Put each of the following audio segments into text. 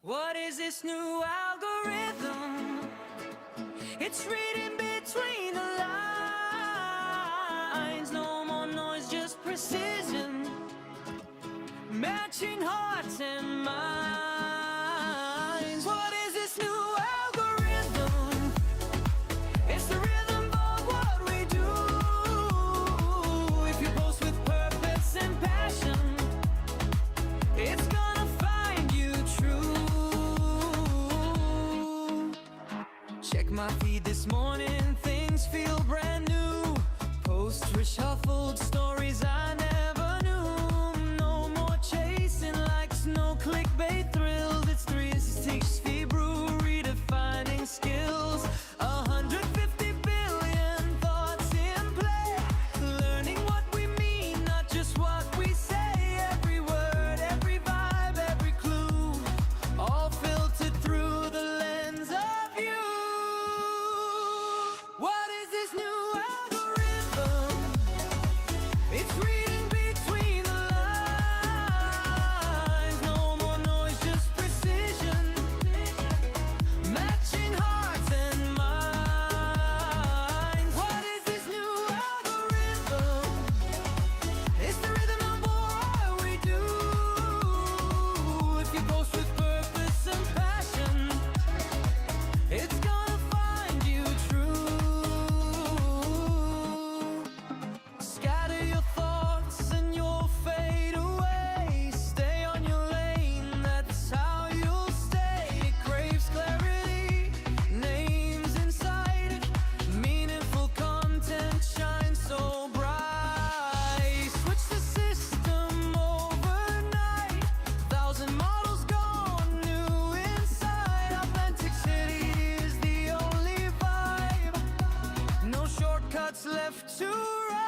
What is this new algorithm? It's reading between the lines. No more noise, just precision. Matching hearts and minds. What is this new algorithm? It's the rhythm of what we do. If you post with purpose and passion, it's gonna find you true. Check my feed this morning, things feel brand new. Posts reshuffled, stories I never knew. No more chasing likes, no clickbait thrills. It's 360 brew, redefining skills. 150 billion thoughts in play. Learning what we mean, not just what we say. Every word, every vibe, every clue, all filtered through the lens of you. What is this new algorithm? It's reading between the lines. No more noise, just precision. Matching hearts and minds. What is this new algorithm? It's the rhythm of what we do. If you post with purpose and passion, it's gonna find you true. Scatter your thoughts and you'll fade away. Stay on your lane, that's how you'll stay. It craves clarity, names inside it. Meaningful content shines so bright. Switch the system overnight. 1,000 models gone, new inside. Authenticity is the only vibe. No shortcuts left to right.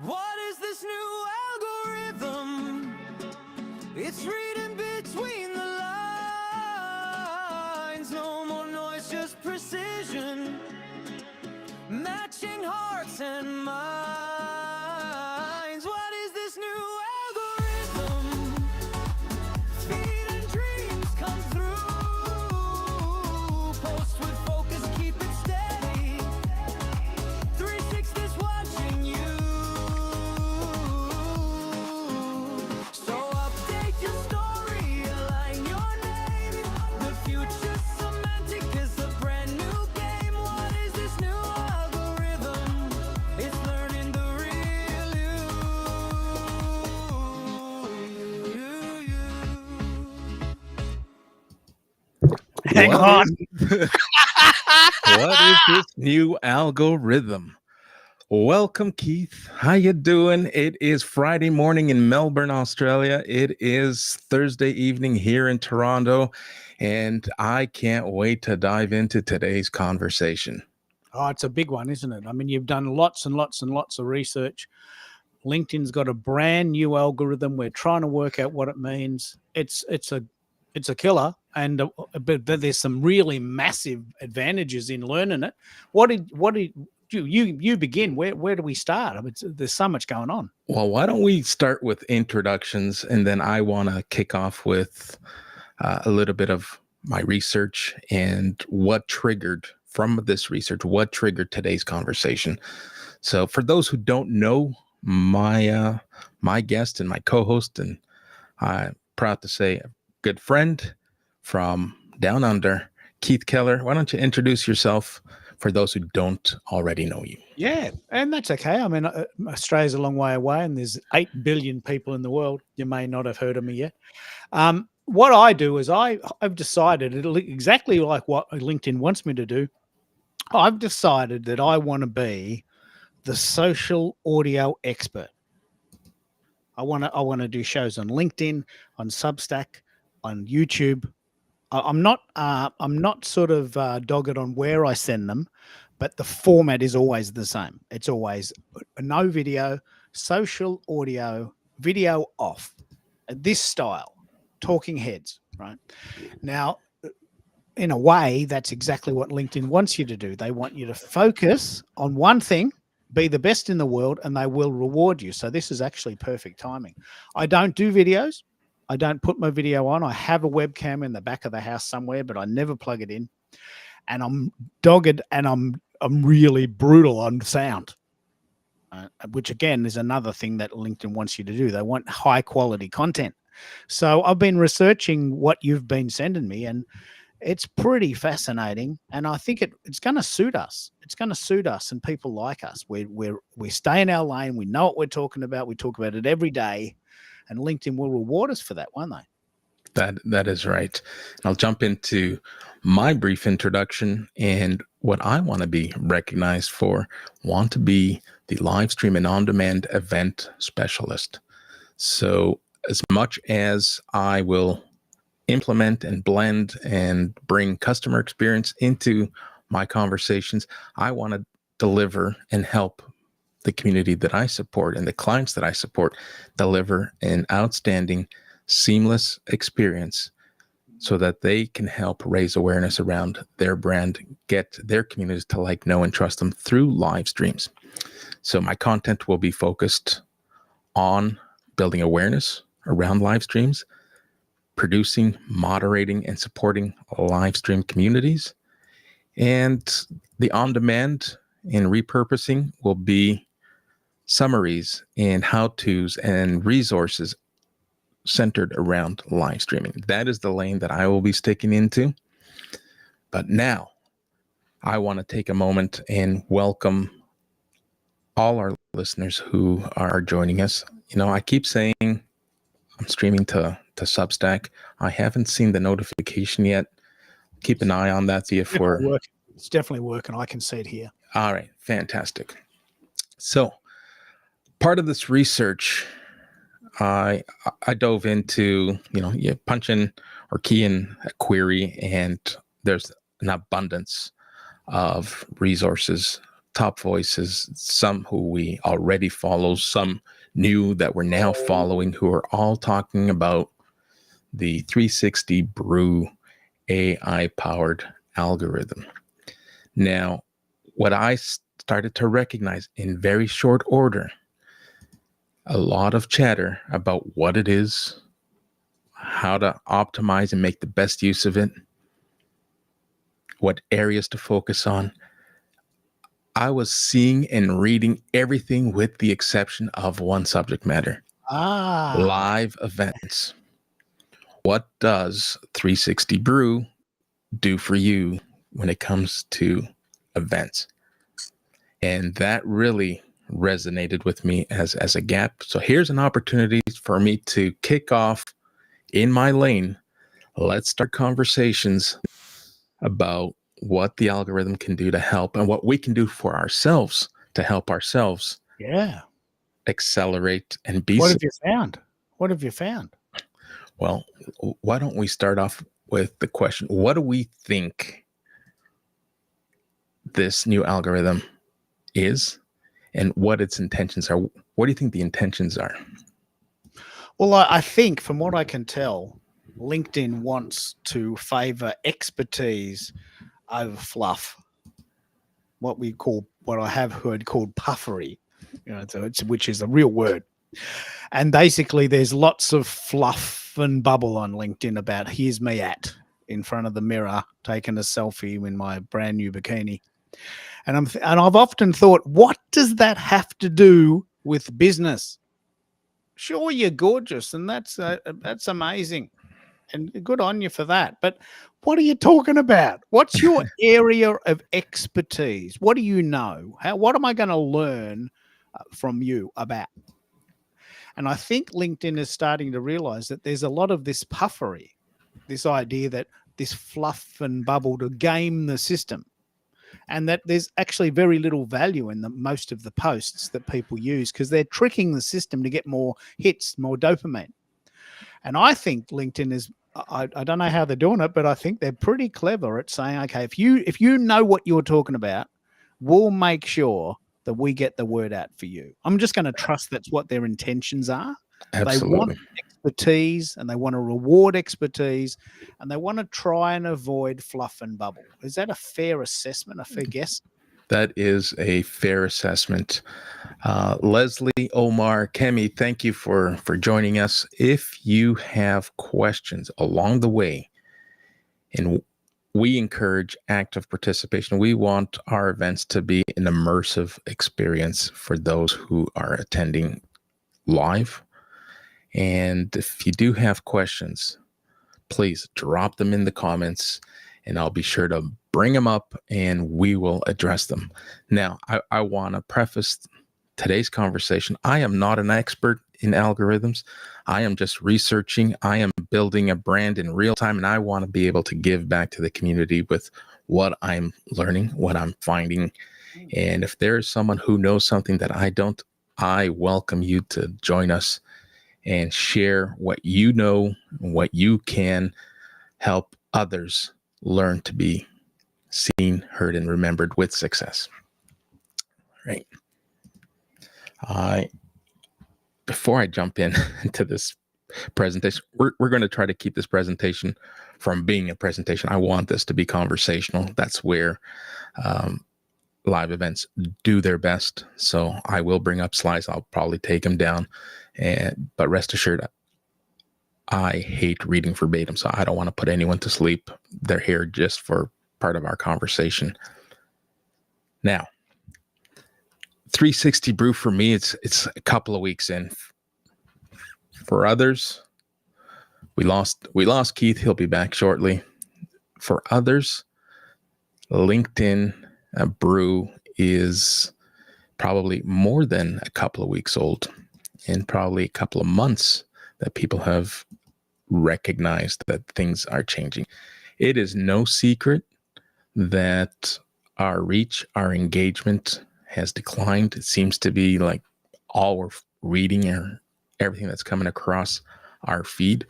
What is this new algorithm? It's reading between the lines. No more noise, just precision. Matching hearts and minds. What is this new algorithm? Feeding dreams come through. Post with focus, keep it steady. 360's watching you. So update your story, align your name. The future's semantic is a brand new game. What is this new algorithm? It's learning the real you. Hang What on. What is this new algorithm? Welcome, Keith. How you doing? It is Friday morning in Melbourne, Australia. It is Thursday evening here in Toronto, and I can't wait to dive into today's conversation. Oh, it's a big one, isn't it? I mean, you've done lots and lots and lots of research. LinkedIn's got a brand new algorithm. We're trying to work out what it means. It's a killer, and but there's some really massive advantages in learning it. What did you begin? Where do we start? I mean, there's so much going on. Well, why don't we start with introductions, and then I want to kick off with a little bit of my research and what triggered from this research, what triggered today's conversation. So for those who don't know, my guest and my co-host, and I'm proud to say a good friend from down under, Keith Keller. Why don't you introduce yourself for those who don't already know you? Yeah, and that's okay. I mean, Australia's a long way away, and there's 8 billion people in the world. You may not have heard of me yet. What I do is I've decided, exactly like what LinkedIn wants me to do, I've decided that I want to be the social audio expert. I want to do shows on LinkedIn, on Substack, on YouTube. I'm not sort of dogged on where I send them, but the format is always the same. It's always no video, social audio, video off, this style, talking heads, right? Now, in a way, that's exactly what LinkedIn wants you to do. They want you to focus on one thing be the best in the world, and they will reward you. So this is actually perfect timing. I don't do videos. I don't put my video on. I have a webcam in the back of the house somewhere, but I never plug it in. And I'm dogged, and I'm really brutal on sound, which again is another thing that LinkedIn wants you to do. They want high quality content. So I've been researching what you've been sending me, and it's pretty fascinating. And I think it's going to suit us. It's going to suit us and people like us. We stay in our lane. We know what we're talking about. We talk about it every day, and LinkedIn will reward us for that, won't they? That is right. I'll jump into my brief introduction and what I want to be recognized for. Want to be the live stream and on-demand event specialist. So as much as I will implement and blend and bring customer experience into my conversations, I want to deliver and help the community that I support and the clients that I support deliver an outstanding, seamless experience so that they can help raise awareness around their brand, get their communities to like, know, and trust them through live streams. So my content will be focused on building awareness around live streams, producing, moderating, and supporting live stream communities. And the on-demand and repurposing will be summaries and how-tos and resources centered around live streaming. That is the lane that I will be sticking into. But now I want to take a moment and welcome all our listeners who are joining us. You know, I keep saying I'm streaming to Substack. I haven't seen the notification yet. Keep an eye on that. See if it's definitely working. I can see it here. All right, fantastic. So part of this research, I dove into, you punch in or key in a query, and there's an abundance of resources, top voices, some who we already follow, some new that we're now following, who are all talking about the 360 Brew AI-powered algorithm. Now, what I started to recognize in very short order, a lot of chatter about what it is, how to optimize and make the best use of it, what areas to focus on. I was seeing and reading everything with the exception of one subject matter. Live events. What does 360 Brew do for you when it comes to events? And that really resonated with me as a gap. So here's an opportunity for me to kick off in my lane. Let's start conversations about what the algorithm can do to help and what we can do for ourselves to help ourselves accelerate and be. What have you found? What have you found? Well, why don't we start off with the question, what do we think this new algorithm is and what its intentions are? What do you think the intentions are? Well, I think from what I can tell, LinkedIn wants to favor expertise over fluff. What I have heard called puffery, which is a real word. And basically there's lots of fluff and bubble on LinkedIn about here's me in front of the mirror taking a selfie in my brand new bikini. And I've often thought, what does that have to do with business? Sure, you're gorgeous, and that's amazing, and good on you for that. But what are you talking about? What's your area of expertise? What do you know? What am I going to learn from you about? And I think LinkedIn is starting to realize that there's a lot of this puffery, this idea that this fluff and bubble to game the system, and that there's actually very little value in most of the posts that people use because they're tricking the system to get more hits, more dopamine. And I think LinkedIn is, I don't know how they're doing it, but I think they're pretty clever at saying, okay, if you know what you're talking about, we'll make sure that we get the word out for you. I'm just going to trust that's what their intentions are. Absolutely. They want expertise, and they want to reward expertise, and they want to try and avoid fluff and bubble. Is that a fair assessment, a fair guess? That is a fair assessment. Leslie, Omar, Kemi, thank you for joining us. If you have questions along the way, and we encourage active participation, we want our events to be an immersive experience for those who are attending live. And if you do have questions, please drop them in the comments, and I'll be sure to bring them up and we will address them. Now, I want to preface today's conversation. I am not an expert in algorithms. I am just researching. I am building a brand in real time, and I want to be able to give back to the community with what I'm learning, what I'm finding. And if there is someone who knows something that I don't, I welcome you to join us and share what you know, what you can help others learn to be seen, heard, and remembered with success. Right. Before I jump into this presentation, we're going to try to keep this presentation from being a presentation. I want this to be conversational. That's where live events do their best. So I will bring up slides. I'll probably take them down, but rest assured, I hate reading verbatim, so I don't want to put anyone to sleep. They're here just for part of our conversation. Now, 360 Brew for me, it's a couple of weeks in. For others, we lost Keith. He'll be back shortly. For others, LinkedIn Brew is probably more than a couple of weeks old, and probably a couple of months that people have recognized that things are changing. It is no secret that our reach, our engagement has declined. It seems to be like all we're reading or everything that's coming across our feed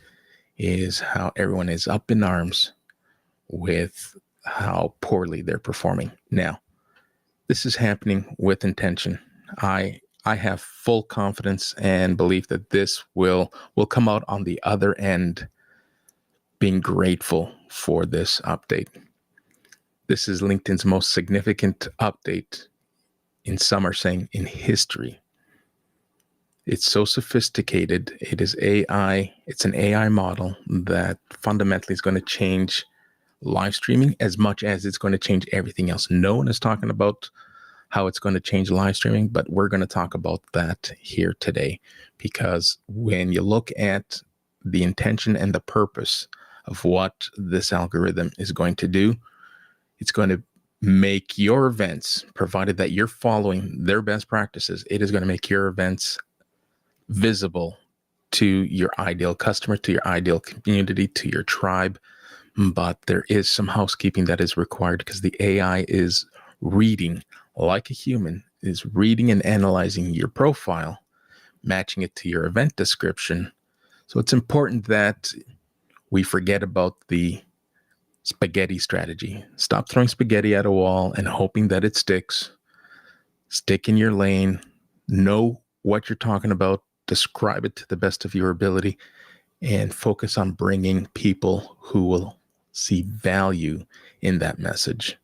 is how everyone is up in arms with how poorly they're performing. Now, this is happening with intention. I have full confidence and belief that this will come out on the other end being grateful for this update. This is LinkedIn's most significant update, in some are saying in history. It's so sophisticated. It is AI. It's an AI model that fundamentally is going to change live streaming as much as it's going to change everything else. No one is talking about how it's going to change live streaming, but we're going to talk about that here today, because when you look at the intention and the purpose of what this algorithm is going to do, it's going to make your events, provided that you're following their best practices, it is going to make your events visible to your ideal customer, to your ideal community, to your tribe. But there is some housekeeping that is required, because the AI is reading like a human, is reading and analyzing your profile, matching it to your event description. So it's important that we forget about the spaghetti strategy. Stop throwing spaghetti at a wall and hoping that it sticks. Stick in your lane. Know what you're talking about. Describe it to the best of your ability, and focus on bringing people who will see value in that message.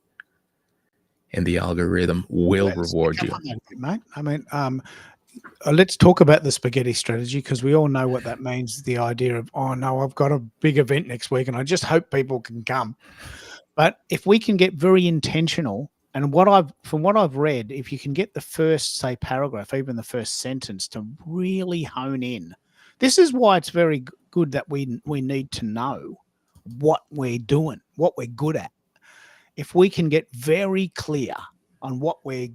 And the algorithm will reward you. Mate. I mean, let's talk about the spaghetti strategy, because we all know what that means. The idea of, oh no, I've got a big event next week and I just hope people can come. But if we can get very intentional, and from what I've read, if you can get the first, say, paragraph, even the first sentence, to really hone in, this is why it's very good that we need to know what we're doing, what we're good at. If we can get very clear on what we're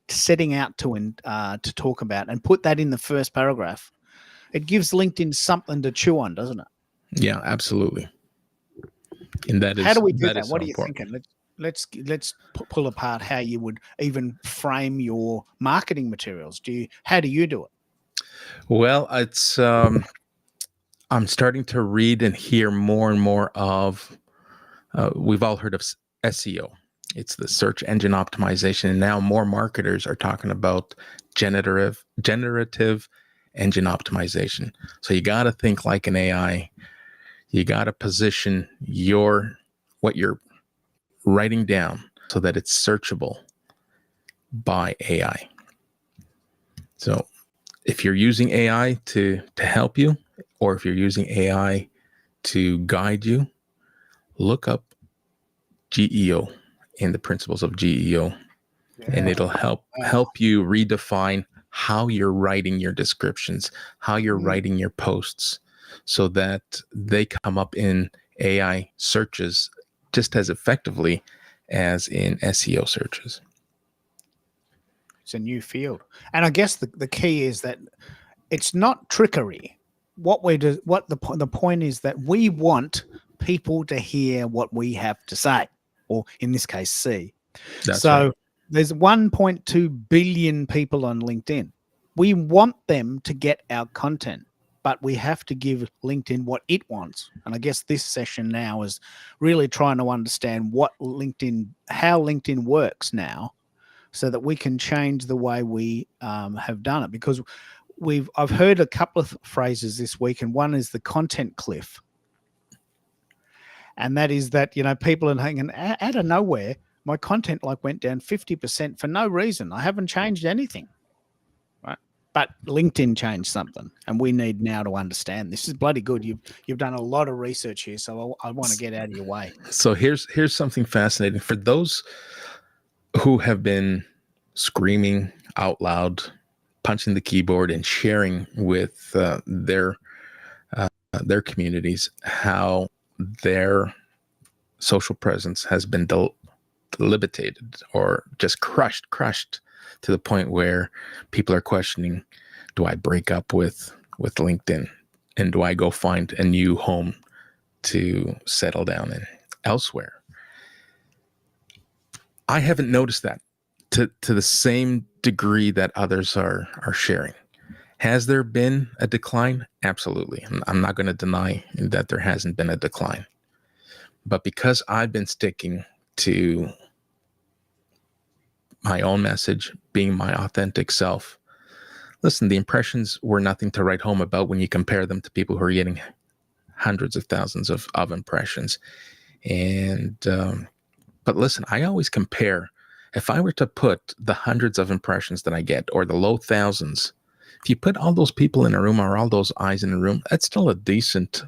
setting out to talk about, and put that in the first paragraph, it gives LinkedIn something to chew on, doesn't it? Yeah, absolutely. And that is, how do we do that? What are you thinking? Let's pull apart how you would even frame your marketing materials. How do you do it? Well, it's I'm starting to read and hear more and more of. We've all heard of SEO. It's the search engine optimization, and now more marketers are talking about generative engine optimization. So you got to think like an AI. You got to position what you're writing down so that it's searchable by AI. So if you're using AI to help you, or if you're using AI to guide you, look up GEO and the principles of GEO, and it'll help you redefine how you're writing your descriptions, how you're writing your posts, so that they come up in AI searches just as effectively as in SEO searches. It's a new field. And I guess the key is that it's not trickery. The point is that we want people to hear what we have to say, or in this case, see. That's So right. there's 1.2 billion people on LinkedIn. We want them to get our content, but we have to give LinkedIn what it wants. And I guess this session now is really trying to understand how LinkedIn works now, so that we can change the way we have done it. Because I've heard a couple of phrases this week, and one is the content cliff. And that is that, people are hanging out of nowhere. My content went down 50% for no reason. I haven't changed anything, right? But LinkedIn changed something, and we need now to understand. This is bloody good. You've done a lot of research here, so I want to get out of your way. So here's something fascinating for those who have been screaming out loud, punching the keyboard, and sharing with their communities how their social presence has been debilitated or just crushed to the point where people are questioning, do I break up with LinkedIn, and do I go find a new home to settle down in elsewhere? I haven't noticed that to the same degree that others are sharing. Has there been a decline? Absolutely. I'm not going to deny that there hasn't been a decline. But because I've been sticking to my own message, being my authentic self, listen, the impressions were nothing to write home about when you compare them to people who are getting hundreds of thousands of impressions. And but listen, I always compare. If I were to put the hundreds of impressions that I get, or the low thousands, if you put all those people in a room, or all those eyes in a room, that's still a decent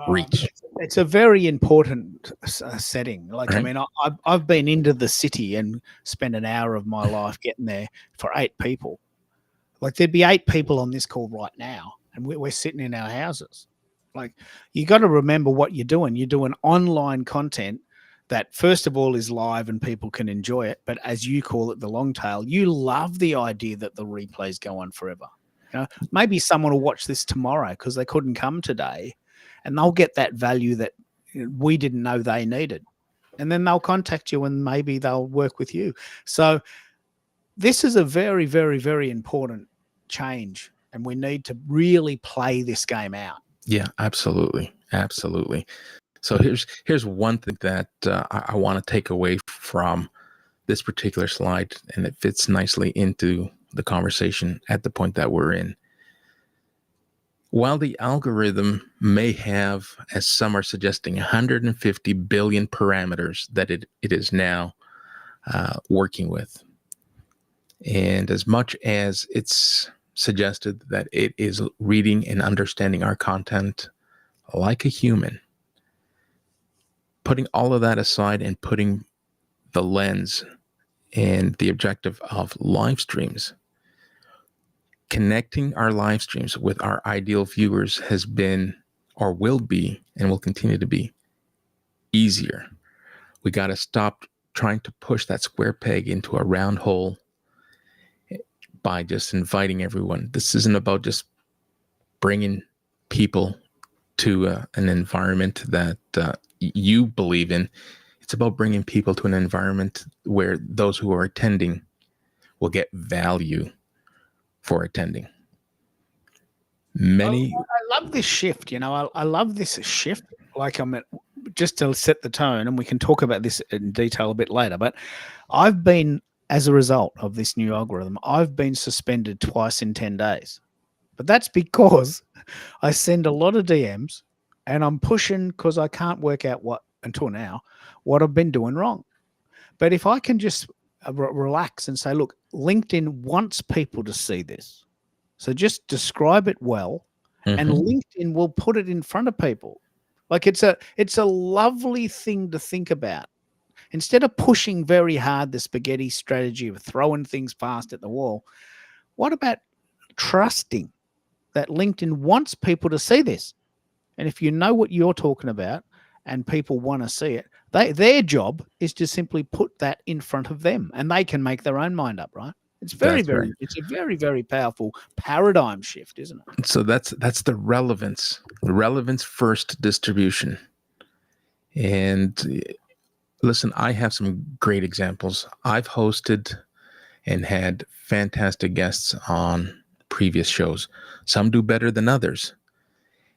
reach. It's a very important setting. Right. I mean, I've been into the city and spent an hour of my life getting there for 8 people. There'd be 8 people on this call right now, and we're sitting in our houses. You got to remember what you're doing. You're doing online content that, first of all, is live and people can enjoy it. But as you call it, the long tail, you love the idea that the replays go on forever. Maybe someone will watch this tomorrow because they couldn't come today, and they'll get that value that we didn't know they needed. And then they'll contact you, and maybe they'll work with you. So this is a very, very, very important change, and we need to really play this game out. Yeah, absolutely. So here's one thing that I want to take away from this particular slide, and it fits nicely into the conversation at the point that we're in. While the algorithm may have, as some are suggesting, 150 billion parameters that it is now working with, and as much as it's suggested that it is reading and understanding our content like a human, putting all of that aside and putting the lens and the objective of live streams, connecting our live streams with our ideal viewers has been, or will be, and will continue to be easier. We got to stop trying to push that square peg into a round hole by just inviting everyone. This isn't about just bringing people to an environment that you believe in. It's about bringing people to an environment where those who are attending will get value for attending. I love this shift. I love this shift. Just to set the tone, and we can talk about this in detail a bit later, but I've been, as a result of this new algorithm, I've been suspended twice in 10 days. But that's because I send a lot of DMs, and I'm pushing because I can't work out until now what I've been doing wrong. But if I can just relax and say, look, LinkedIn wants people to see this. So just describe it well, and Mhm. LinkedIn will put it in front of people. Like it's a lovely thing to think about. Instead of pushing very hard the spaghetti strategy of throwing things fast at the wall, what about trusting that LinkedIn wants people to see this? And if you know what you're talking about and people want to see it, their job is to simply put that in front of them, and they can make their own mind up, right? It's That's right. it's a very, very powerful paradigm shift, isn't it? So that's the relevance first distribution. And listen, I have some great examples. I've hosted and had fantastic guests on previous shows. Some do better than others.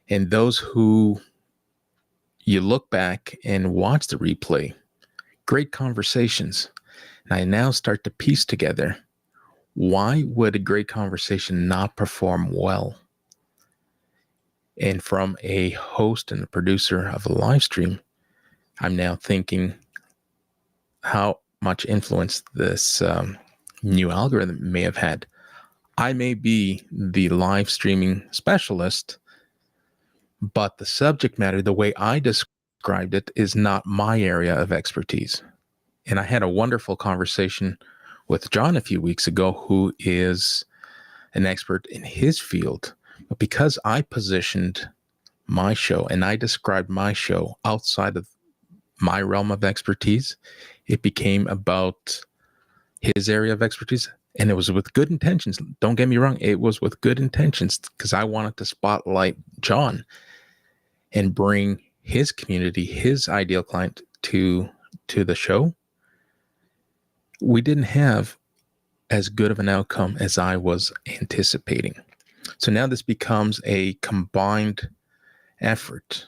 And those who you look back and watch the replay, great conversations. And I now start to piece together, why would a great conversation not perform well? And from a host and a producer of a live stream, I'm now thinking how much influence this new algorithm may have had. I may be the live streaming specialist, but the subject matter, the way I described it, is not my area of expertise. And I had a wonderful conversation with John a few weeks ago, who is an expert in his field. But because I positioned my show and I described my show outside of my realm of expertise, it became about his area of expertise. And it was with good intentions. Don't get me wrong. It was with good intentions, because I wanted to spotlight John and bring his community, his ideal client to the show. We didn't have as good of an outcome as I was anticipating. So now this becomes a combined effort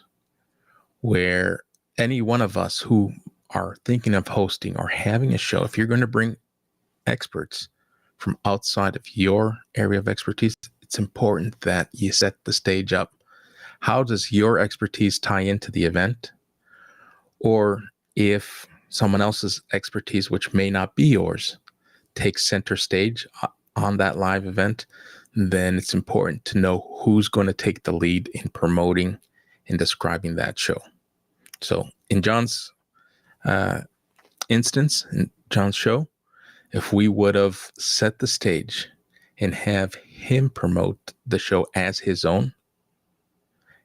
where any one of us who are thinking of hosting or having a show, if you're going to bring experts from outside of your area of expertise, it's important that you set the stage up. How does your expertise tie into the event? Or if someone else's expertise, which may not be yours, takes center stage on that live event, then it's important to know who's going to take the lead in promoting and describing that show. So in John's instance, in John's show, if we would have set the stage and have him promote the show as his own,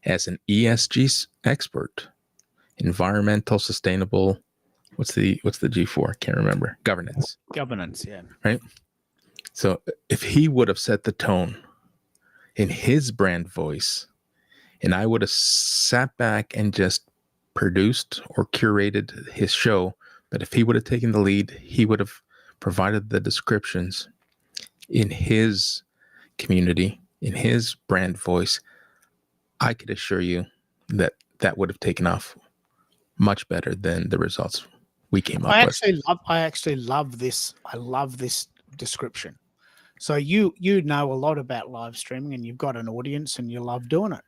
as an ESG expert, environmental, sustainable, what's the G for? Can't remember. Governance. Governance, yeah. Right? So if he would have set the tone in his brand voice, and I would have sat back and just produced or curated his show, but if he would have taken the lead, he would have provided the descriptions in his community, in his brand voice, I could assure you that that would have taken off much better than the results we came up with. I actually love this. I love this description. So you know a lot about live streaming, and you've got an audience, and you love doing it.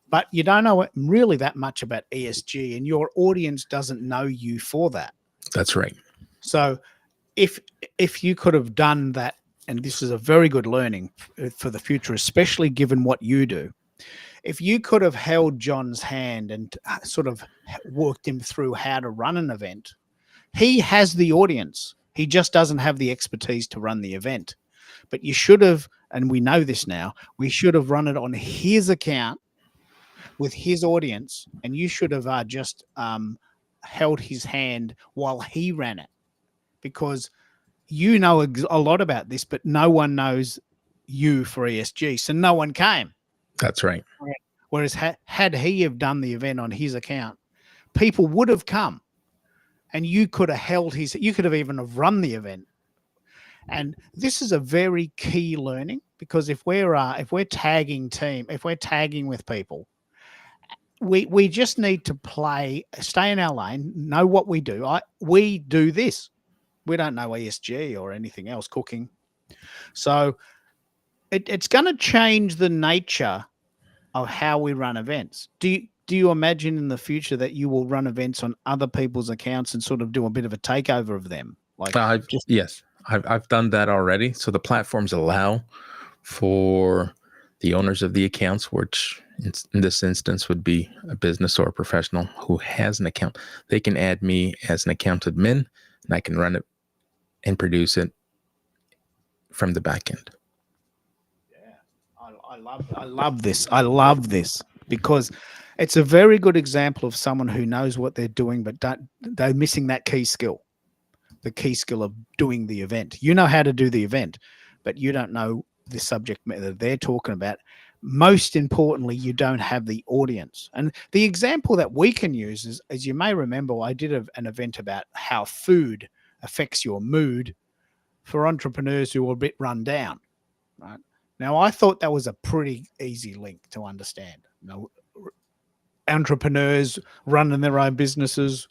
But you don't know really that much about ESG, and your audience doesn't know you for that. That's right. So if you could have done that, and this is a very good learning for the future, especially given what you do, if you could have held John's hand and sort of worked him through how to run an event, he has the audience. He just doesn't have the expertise to run the event. But you should have, and we know this now, we should have run it on his account with his audience, and you should have just held his hand while he ran it, because you know a lot about this, but no one knows you for ESG, so no one came. That's right. Whereas had he have done the event on his account, people would have come, and you could have held his. You could have even have run the event. And this is a very key learning, because if we're tagging with people, we just need to stay in our lane, know what we do. We do this. We don't know ESG or anything else, cooking. So it's going to change the nature of how we run events. Do you imagine in the future that you will run events on other people's accounts and sort of do a bit of a takeover of them? Like, Yes, I've done that already. So the platforms allow for the owners of the accounts, which in this instance would be a business or a professional who has an account. They can add me as an account admin, and I can run it and produce it from the back end. I love this. I love this because it's a very good example of someone who knows what they're doing, but they're missing that key skill, the key skill of doing the event. You know how to do the event, but you don't know the subject matter they're talking about. Most importantly, you don't have the audience. And the example that we can use is, as you may remember, I did an event about how food affects your mood for entrepreneurs who are a bit run down, right? Now, I thought that was a pretty easy link to understand. You know, entrepreneurs running their own businesses,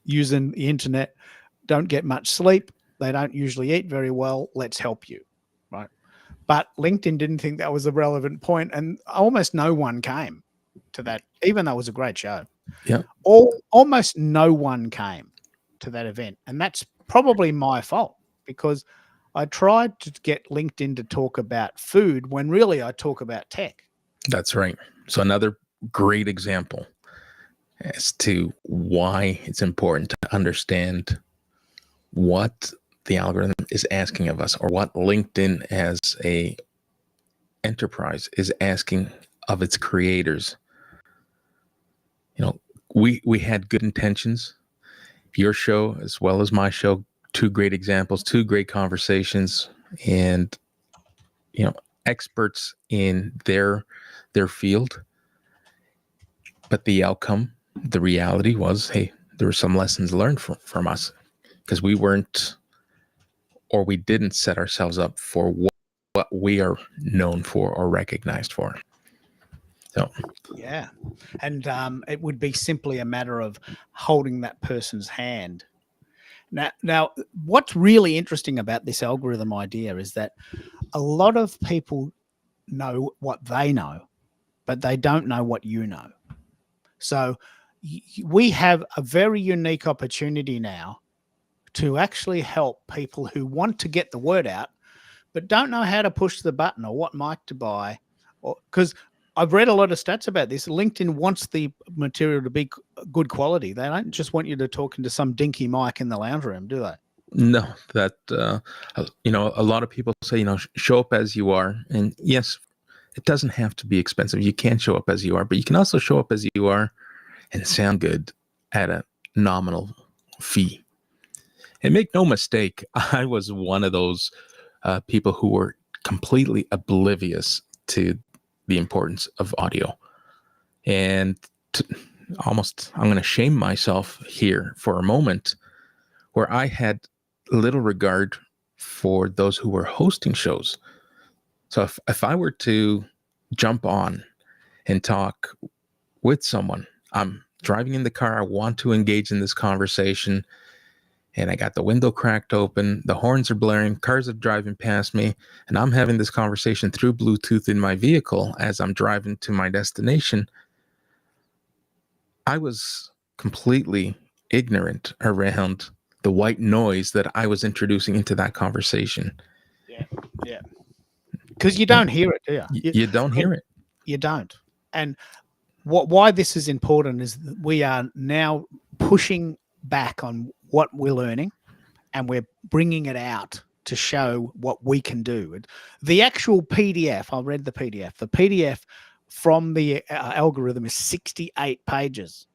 using the internet, don't get much sleep. They don't usually eat very well. Let's help you, right? But LinkedIn didn't think that was a relevant point, and almost no one came to that, even though it was a great show. Yeah. Almost no one came to that event, and that's probably my fault because I tried to get LinkedIn to talk about food when really I talk about tech. That's right. So another great example as to why it's important to understand what the algorithm is asking of us, or what LinkedIn as a enterprise is asking of its creators. You know, we had good intentions. Your show as well as my show, two great examples, two great conversations, and you know, experts in their field. But the outcome, the reality was, hey, there were some lessons learned from us because we weren't, or we didn't set ourselves up for what we are known for or recognized for. So yeah, and it would be simply a matter of holding that person's hand. Now, what's really interesting about this algorithm idea is that a lot of people know what they know, but they don't know what you know. So we have a very unique opportunity now to actually help people who want to get the word out, but don't know how to push the button or what mic to buy. Because I've read a lot of stats about this. LinkedIn wants the material to be good quality. They don't just want you to talk into some dinky mic in the lounge room, do they? no, that you know, a lot of people say, you know, show up as you are, and yes, it doesn't have to be expensive. You can show up as you are, but you can also show up as you are and sound good at a nominal fee. And make no mistake, I was one of those people who were completely oblivious to the importance of audio. And almost, I'm going to shame myself here for a moment, where I had little regard for those who were hosting shows. So if I were to jump on and talk with someone, I'm driving in the car, I want to engage in this conversation, and I got the window cracked open, the horns are blaring, cars are driving past me, and I'm having this conversation through Bluetooth in my vehicle as I'm driving to my destination. I was completely ignorant around the white noise that I was introducing into that conversation. Yeah. Because you don't hear it, do you? You don't hear it. You don't. And why this is important is that we are now pushing back on what we're learning, and we're bringing it out to show what we can do. The actual PDF, I read the PDF. The PDF from the algorithm is 68 pages.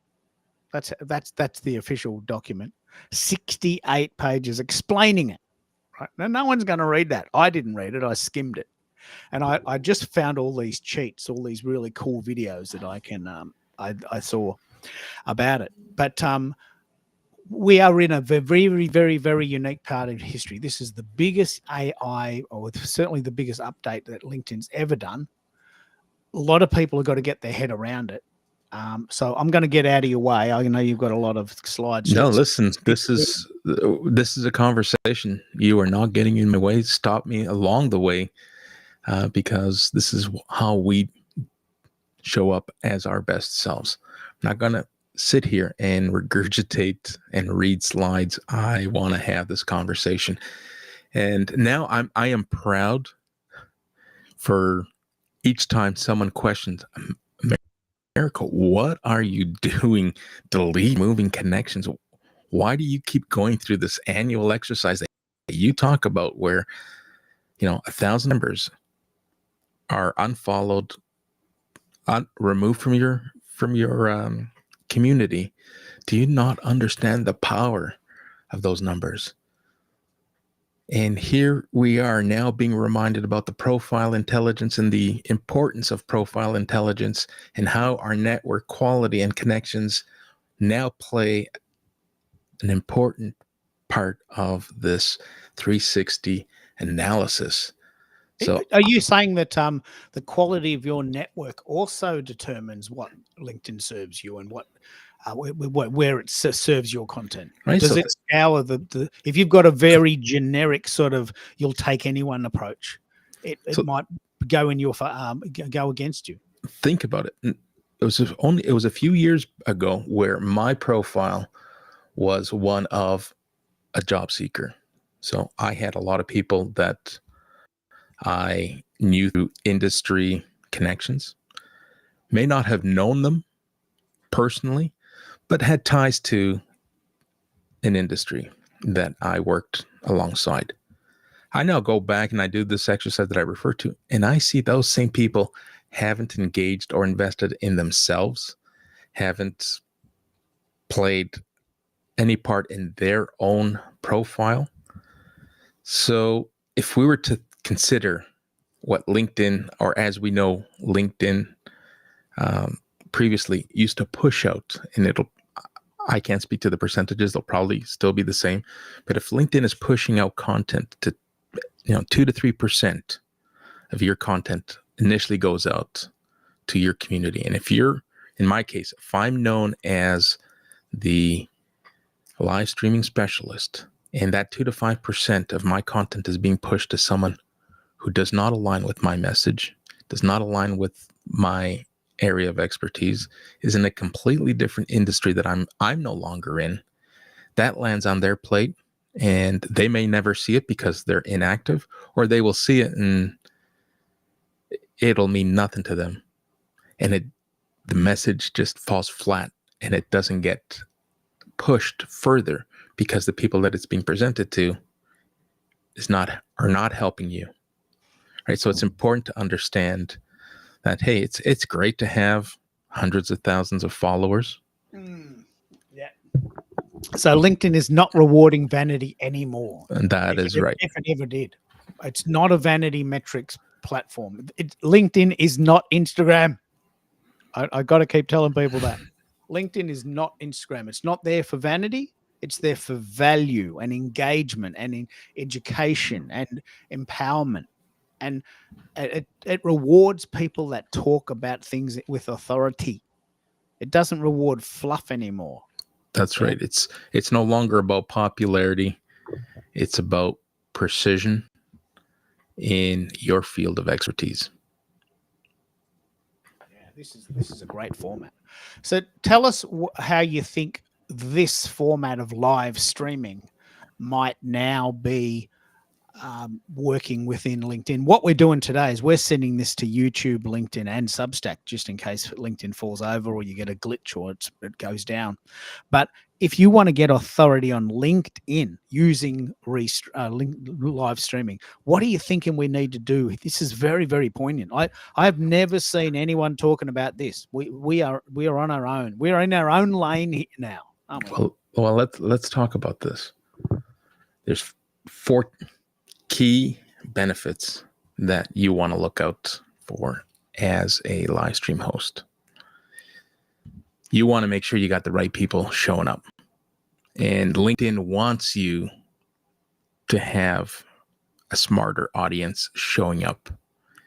That's the official document. 68 pages explaining it. Right? Now, no one's going to read that. I didn't read it. I skimmed it. And I just found all these cheats, all these really cool videos that I can I saw about it. But we are in a very, very, very unique part of history. This is the biggest AI, or certainly the biggest update that LinkedIn's ever done. A lot of people have got to get their head around it. So I'm going to get out of your way. I know you've got a lot of slides. No, listen, this is a conversation. You are not getting in my way. Stop me along the way, because this is how we show up as our best selves. I'm not going to sit here and regurgitate and read slides. I want to have this conversation. And now I am proud for each time someone questions, America, what are you doing? Delete moving connections. Why do you keep going through this annual exercise that you talk about where, 1,000 members are unfollowed, removed from your community? Do you not understand the power of those numbers? And here we are now being reminded about the profile intelligence and the importance of profile intelligence and how our network quality and connections now play an important part of this 360 analysis. So are you saying that the quality of your network also determines what LinkedIn serves you and what where it serves your content? Right, Does so it scour the if you've got a very generic sort of you'll take anyone approach, it might go in your go against you? Think about it. It was a few years ago where my profile was one of a job seeker. So I had a lot of people that I knew through industry connections, may not have known them personally, but had ties to an industry that I worked alongside. I now go back and I do this exercise that I refer to, and I see those same people haven't engaged or invested in themselves, haven't played any part in their own profile. So if we were to consider what LinkedIn, or as we know, LinkedIn previously used to push out, and I can't speak to the percentages, they'll probably still be the same. But if LinkedIn is pushing out content to, 2 to 3% of your content initially goes out to your community. And if you're, in my case, if I'm known as the live streaming specialist, and that 2 to 5% of my content is being pushed to someone who does not align with my message, does not align with my area of expertise, is in a completely different industry that I'm no longer in, that lands on their plate, and they may never see it because they're inactive, or they will see it and it'll mean nothing to them, and the message just falls flat and it doesn't get pushed further because the people that it's being presented to are not helping you. Right? So it's important to understand that, hey, it's great to have hundreds of thousands of followers. Yeah. So LinkedIn is not rewarding vanity anymore. And that is right. If it ever did. It's not a vanity metrics platform. LinkedIn is not Instagram. I got to keep telling people that. LinkedIn is not Instagram. It's not there for vanity. It's there for value and engagement and in education and empowerment. And it rewards people that talk about things with authority. It doesn't reward fluff anymore. That's right. It's no longer about popularity. It's about precision in your field of expertise. Yeah, this is a great format. So tell us how you think this format of live streaming might now be working within LinkedIn. What we're doing today is we're sending this to YouTube, LinkedIn, and Substack, just in case LinkedIn falls over or you get a glitch or it goes down. But if you want to get authority on LinkedIn using live streaming, what are you thinking we need to do? This is very, very poignant. I've never seen anyone talking about this. We are on our own. We're in our own lane here now, aren't we? Well, let's talk about this. There's 4 key benefits that you want to look out for as a live stream host. You want to make sure you got the right people showing up. And LinkedIn wants you to have a smarter audience showing up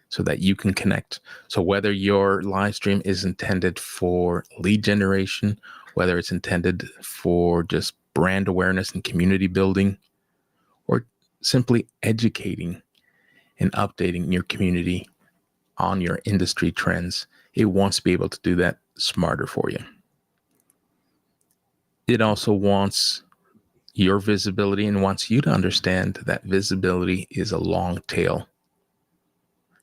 so that you can connect. So whether your live stream is intended for lead generation, whether it's intended for just brand awareness and community building, or simply educating and updating your community on your industry trends, it wants to be able to do that smarter for you. it also wants your visibility and wants you to understand that visibility is a long tail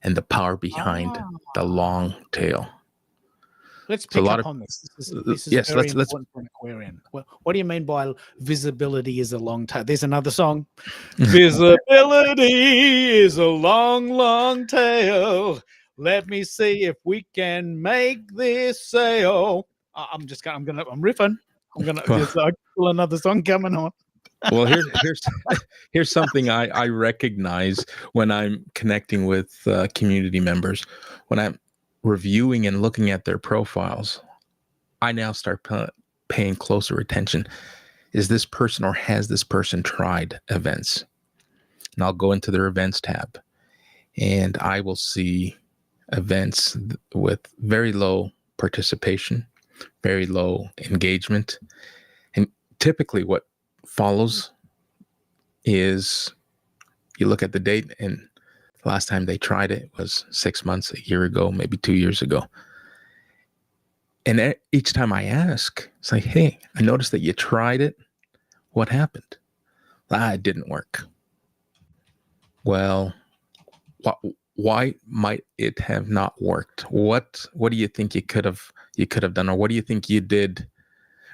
and the power behind the long tail. Let's So a pick lot up of on this. This is yes, very let's important for an Aquarian. Well, what do you mean by visibility is a long tail? There's another song. Visibility is a long, long tail. Let me see if we can make this sale. I'm riffing. There's still another song coming on. well, here's something I recognize when I'm connecting with community members. When I'm reviewing and looking at their profiles, I now start paying closer attention. Is this person or has this person tried events? And I'll go into their events tab and I will see events with very low participation, very low engagement. And typically what follows is you look at the date and the last time they tried it was 6 months, a year ago, maybe 2 years ago. And each time I ask, it's like, hey, I noticed that you tried it. What happened? It didn't work. Well, why might it have not worked? What do you think you could have done, or what do you think you did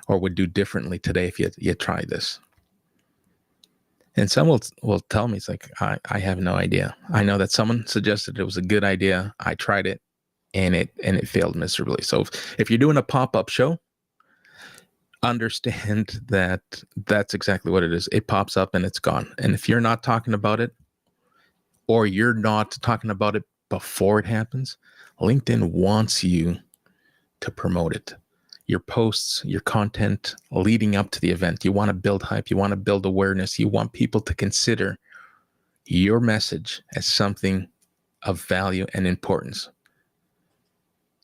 or would do differently today if you tried this? And some will tell me, it's like, I have no idea. I know that someone suggested it was a good idea. I tried it and it failed miserably. So if you're doing a pop-up show, understand that that's exactly what it is. It pops up and it's gone. And if you're not talking about it, or you're not talking about it before it happens, LinkedIn wants you to promote it. Your posts, your content leading up to the event. You want to build hype. You want to build awareness. You want people to consider your message as something of value and importance.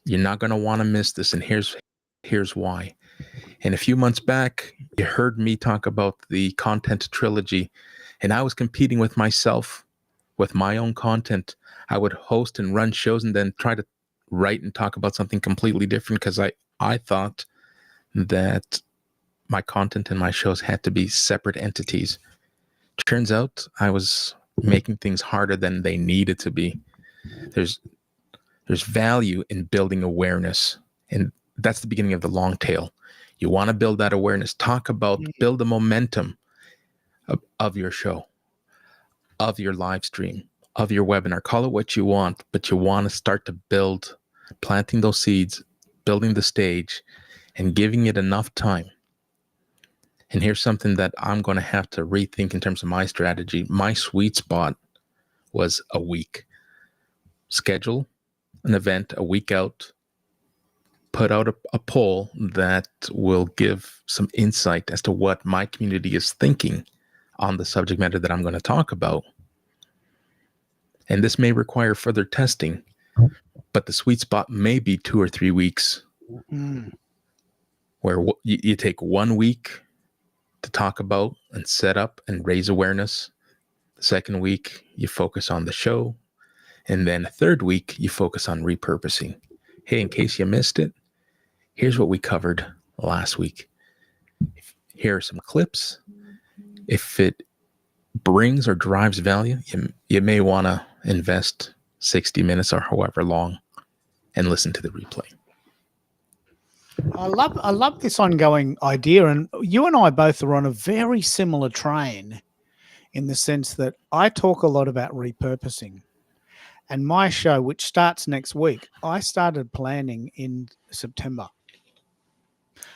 You're not going to want to miss this. And here's why. And a few months back, you heard me talk about the content trilogy, and I was competing with myself with my own content. I would host and run shows and then try to write and talk about something completely different because I thought that my content and my shows had to be separate entities. Turns out I was making things harder than they needed to be. There's value in building awareness, and that's the beginning of the long tail. You want to build that awareness. Build the momentum of your show, of your live stream, of your webinar. Call it what you want, but you want to start to build, planting those seeds, building the stage, and giving it enough time. And here's something that I'm going to have to rethink in terms of my strategy. My sweet spot was a week. Schedule an event a week out, put out a poll that will give some insight as to what my community is thinking on the subject matter that I'm going to talk about. And this may require further testing, but the sweet spot may be 2 or 3 weeks where you take 1 week to talk about and set up and raise awareness. The second week, you focus on the show. And then the third week, you focus on repurposing. Hey, in case you missed it, here's what we covered last week. Here are some clips. If it brings or drives value, you may want to invest 60 minutes or however long and listen to the replay. I love this ongoing idea, and you and I both are on a very similar train in the sense that I talk a lot about repurposing. And my show, which starts next week, I started planning in September.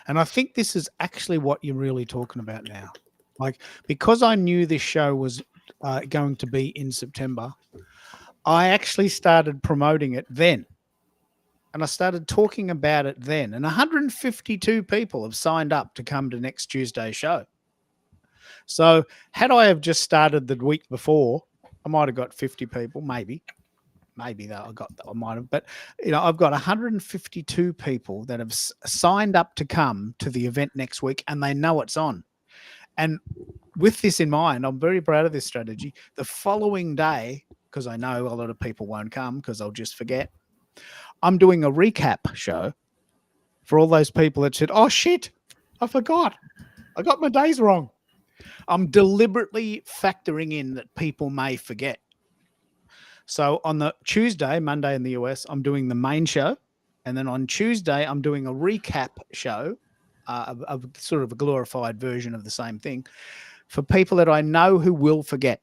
And I think this is actually what you're really talking about now. Like, because I knew this show was going to be in September, I actually started promoting it then. And I started talking about it then. And 152 people have signed up to come to next Tuesday's show. So had I have just started the week before, I might have got 50 people, maybe that I might have, but I've got 152 people that have signed up to come to the event next week, and they know it's on. And with this in mind, I'm very proud of this strategy. The following day, because I know a lot of people won't come because they'll just forget, I'm doing a recap show for all those people that said, oh shit, I forgot. I got my days wrong. I'm deliberately factoring in that people may forget. So on the Tuesday, Monday in the US, I'm doing the main show. And then on Tuesday, I'm doing a recap show of sort of a glorified version of the same thing for people that I know who will forget.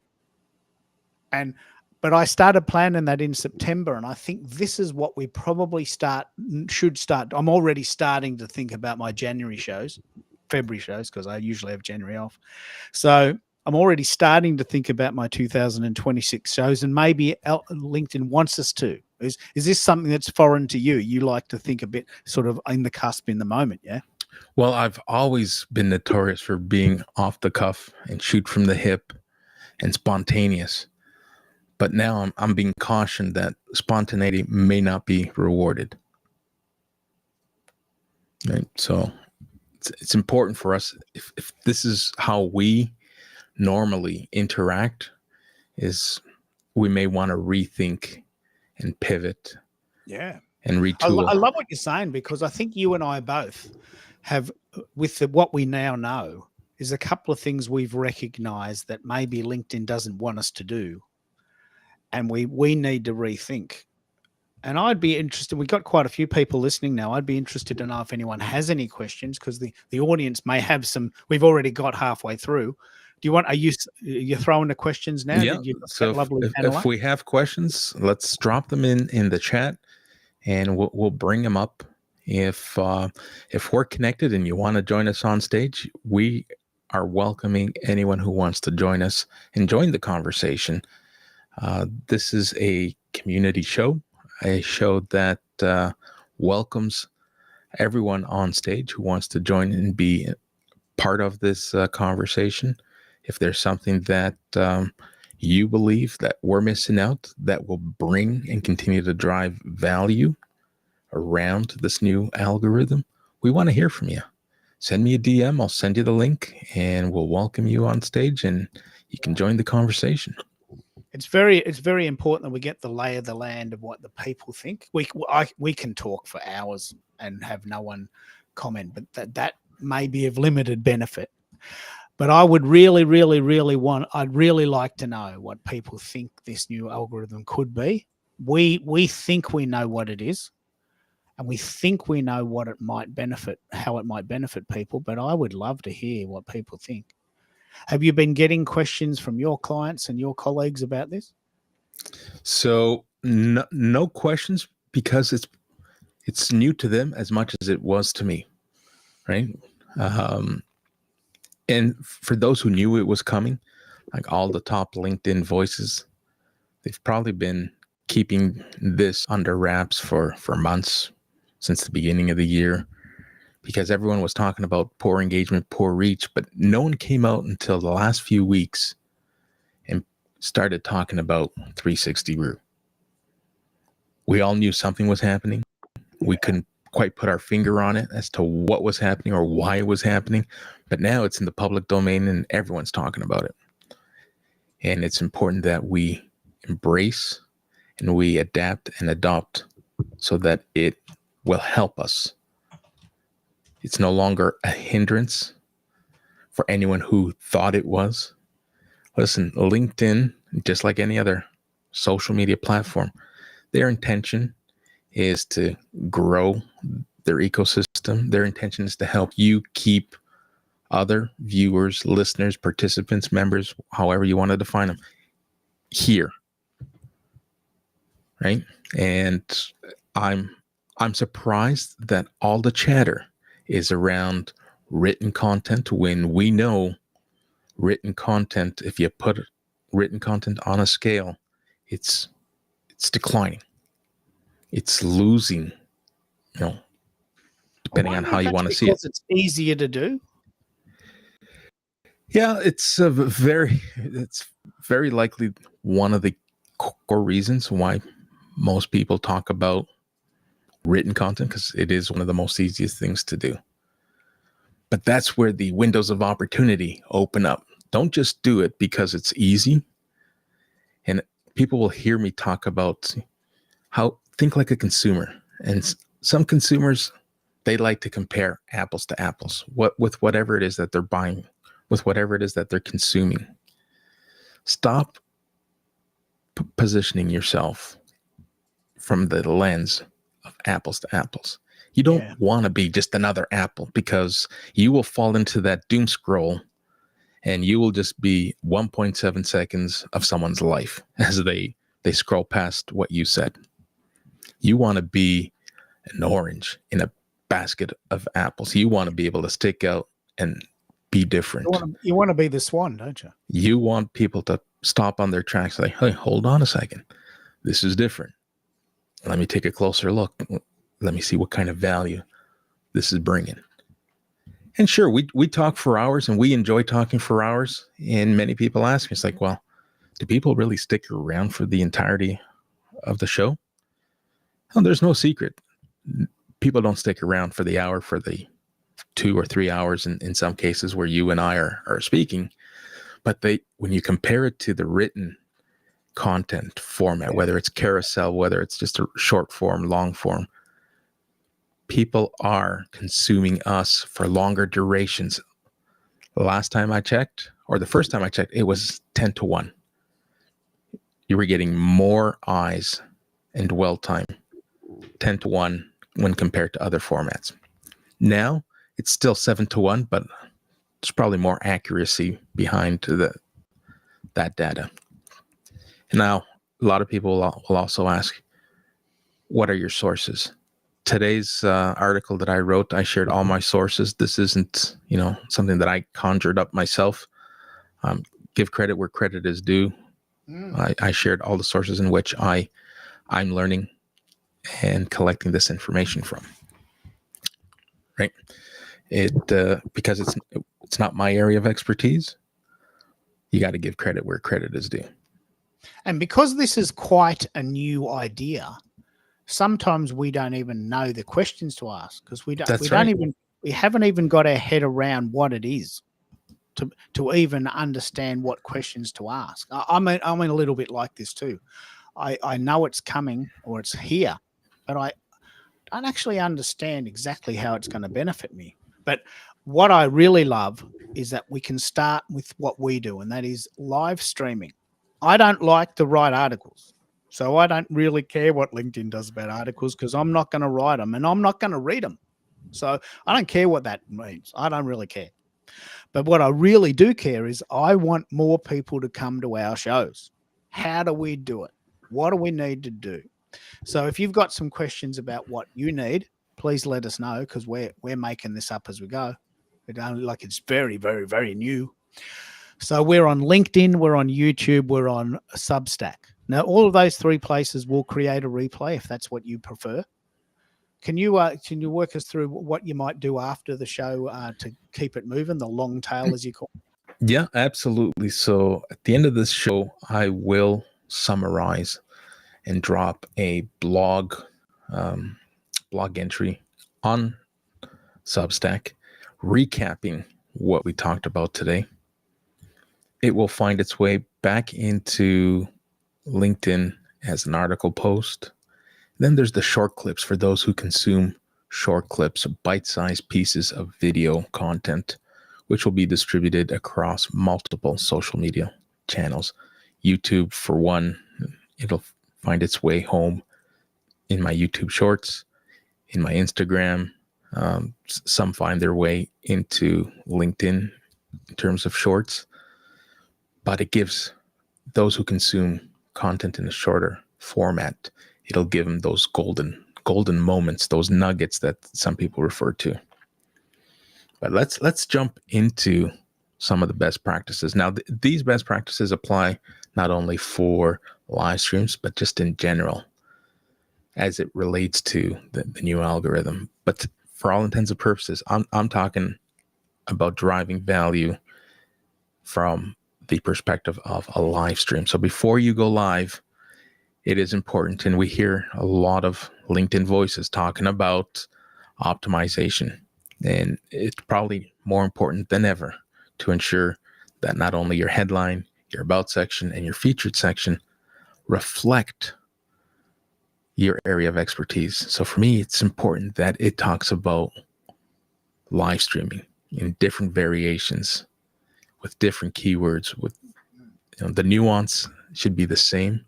But I started planning that in September, and I think this is what we probably should start. I'm already starting to think about my January shows, February shows, because I usually have January off. So I'm already starting to think about my 2026 shows, and maybe LinkedIn wants us to. Is this something that's foreign to you? You like to think a bit sort of in the cusp in the moment, yeah? Well, I've always been notorious for being off the cuff and shoot from the hip and spontaneous. But now I'm being cautioned that spontaneity may not be rewarded. Right? So it's important for us, if this is how we normally interact, is we may want to rethink and pivot. Yeah. And retool. I love what you're saying, because I think you and I both have, with what we now know, is a couple of things we've recognized that maybe LinkedIn doesn't want us to do. And we need to rethink. And I'd be interested, we've got quite a few people listening now. I'd be interested to know if anyone has any questions, because the audience may have some. We've already got halfway through. Do you want, are you throwing the questions now? Yeah. So if we have questions, let's drop them in the chat, and we'll bring them up. If we're connected and you want to join us on stage, we are welcoming anyone who wants to join us and join the conversation. This is a community show, a show that welcomes everyone on stage who wants to join and be part of this conversation. If there's something that you believe that we're missing out, that will bring and continue to drive value around this new algorithm, we want to hear from you. Send me a DM. I'll send you the link, and we'll welcome you on stage, and you can join the conversation. It's very important that we get the lay of the land of what the people think. We can talk for hours and have no one comment, but that may be of limited benefit. But I would really I'd really like to know what people think this new algorithm could be. We think we know what it is, and we think we know what it might benefit, how it might benefit people. But I would love to hear what people think. Have you been getting questions from your clients and your colleagues about this? So no questions, because it's new to them as much as it was to me, right? And for those who knew it was coming, like all the top LinkedIn voices, they've probably been keeping this under wraps for months, since the beginning of the year, because everyone was talking about poor engagement, poor reach, but no one came out until the last few weeks and started talking about 360 Brew. We all knew something was happening. We couldn't quite put our finger on it as to what was happening or why it was happening, but now it's in the public domain and everyone's talking about it. And it's important that we embrace and we adapt and adopt so that it will help us. It's no longer a hindrance for anyone who thought it was. Listen, LinkedIn, just like any other social media platform, their intention is to grow their ecosystem. Their intention is to help you keep other viewers, listeners, participants, members, however you want to define them, here. Right? And I'm surprised that all the chatter is around written content, when we know written content, if you put written content on a scale, it's declining. It's losing, depending on how you want to see it. Because it's easier to do. Yeah, it's very likely one of the core reasons why most people talk about written content, because it is one of the most easiest things to do. But that's where the windows of opportunity open up. Don't just do it because it's easy. And people will hear me talk about how think like a consumer. And some consumers, they like to compare apples to apples, with whatever it is that they're buying, with whatever it is that they're consuming. Stop positioning yourself from the lens of apples to apples. You don't want to be just another apple, because you will fall into that doom scroll and you will just be 1.7 seconds of someone's life as they scroll past what you said. You want to be an orange in a basket of apples. You want to be able to stick out and be different. You want to be the swan, don't you? You want people to stop on their tracks, like, hey, hold on a second. This is different. Let me take a closer look. Let me see what kind of value this is bringing. And sure, we talk for hours, and we enjoy talking for hours. And many people ask me, it's like, well, do people really stick around for the entirety of the show? Well, there's no secret. People don't stick around for the hour, for the 2 or 3 hours in some cases where you and I are speaking. But when you compare it to the written content format, whether it's carousel, whether it's just a short form, long form, people are consuming us for longer durations. The last time I checked, or the first time I checked, it was 10-1. You were getting more eyes and dwell time, 10-1 when compared to other formats. Now it's still 7-1, but there's probably more accuracy behind that data. And now a lot of people will also ask, what are your sources? Today's article that I wrote, I shared all my sources. This isn't, something that I conjured up myself. Give credit where credit is due. I shared all the sources in which I'm learning and collecting this information from. Right? Because it's not my area of expertise. You got to give credit where credit is due. And because this is quite a new idea, sometimes we don't even know the questions to ask, because we haven't even got our head around what it is to even understand what questions to ask. I'm a little bit like this too. I know it's coming, or it's here, but I don't actually understand exactly how it's going to benefit me. But what I really love is that we can start with what we do, and that is live streaming. I don't like to write articles, so I don't really care what LinkedIn does about articles, because I'm not going to write them and I'm not going to read them. So I don't care what that means. I don't really care. But what I really do care is I want more people to come to our shows. How do we do it? What do we need to do? So if you've got some questions about what you need, please let us know, because we're making this up as we go. It's very, very, very new. So we're on LinkedIn, we're on YouTube, we're on Substack. Now, all of those 3 places will create a replay if that's what you prefer. Can you work us through what you might do after the show to keep it moving, the long tail, as you call it? Yeah, absolutely. So at the end of this show, I will summarize and drop a blog entry on Substack, recapping what we talked about today. It will find its way back into LinkedIn as an article post. Then there's the short clips for those who consume short clips, bite-sized pieces of video content, which will be distributed across multiple social media channels. YouTube, for one, it'll find its way home in my YouTube shorts, in my Instagram. Some find their way into LinkedIn in terms of shorts. But it gives those who consume content in a shorter format, it'll give them those golden moments, those nuggets that some people refer to. But let's jump into some of the best practices. Now, these best practices apply not only for live streams, but just in general as it relates to the new algorithm. But for all intents and purposes, I'm talking about driving value from the perspective of a live stream. So before you go live, it is important, and we hear a lot of LinkedIn voices talking about optimization, and it's probably more important than ever to ensure that not only your headline, your about section, and your featured section reflect your area of expertise. So for me, it's important that it talks about live streaming in different variations with different keywords. With the nuance should be the same.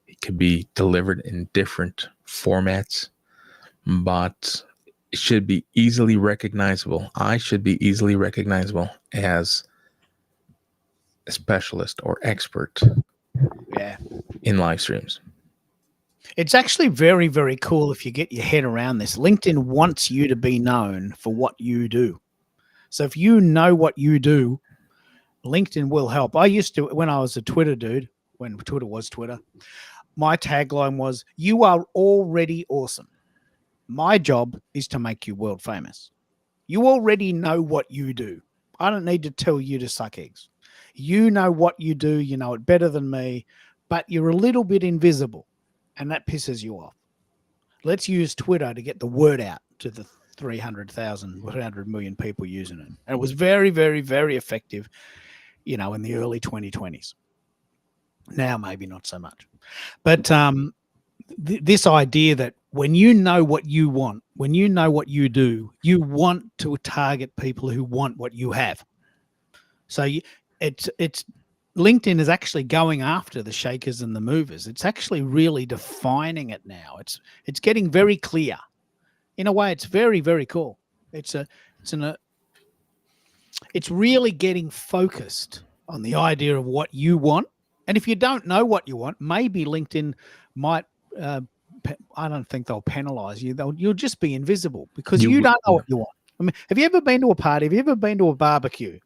It could be delivered in different formats, but it should be easily recognizable. I should be easily recognizable as a specialist or expert Yeah. in live streams. It's actually very, very cool if you get your head around this. LinkedIn wants you to be known for what you do. So if you know what you do, LinkedIn will help. I used to, when I was a Twitter dude, when Twitter was Twitter, my tagline was, "You are already awesome. My job is to make you world famous." You already know what you do. I don't need to tell you to suck eggs. You know what you do. You know it better than me, but you're a little bit invisible, and that pisses you off. Let's use Twitter to get the word out to the 300,000, 300 million people using it. And it was very, very, very effective, in the early 2020s. Now, maybe not so much. But this idea that when you know what you want, when you know what you do, you want to target people who want what you have. So it's LinkedIn is actually going after the shakers and the movers. It's actually really defining it now. It's getting very clear. In a way, it's very, very cool. It's really getting focused on the idea of what you want. And if you don't know what you want, maybe LinkedIn might. I don't think they'll penalize you. You'll just be invisible because you don't know what you want. I mean, have you ever been to a party? Have you ever been to a barbecue?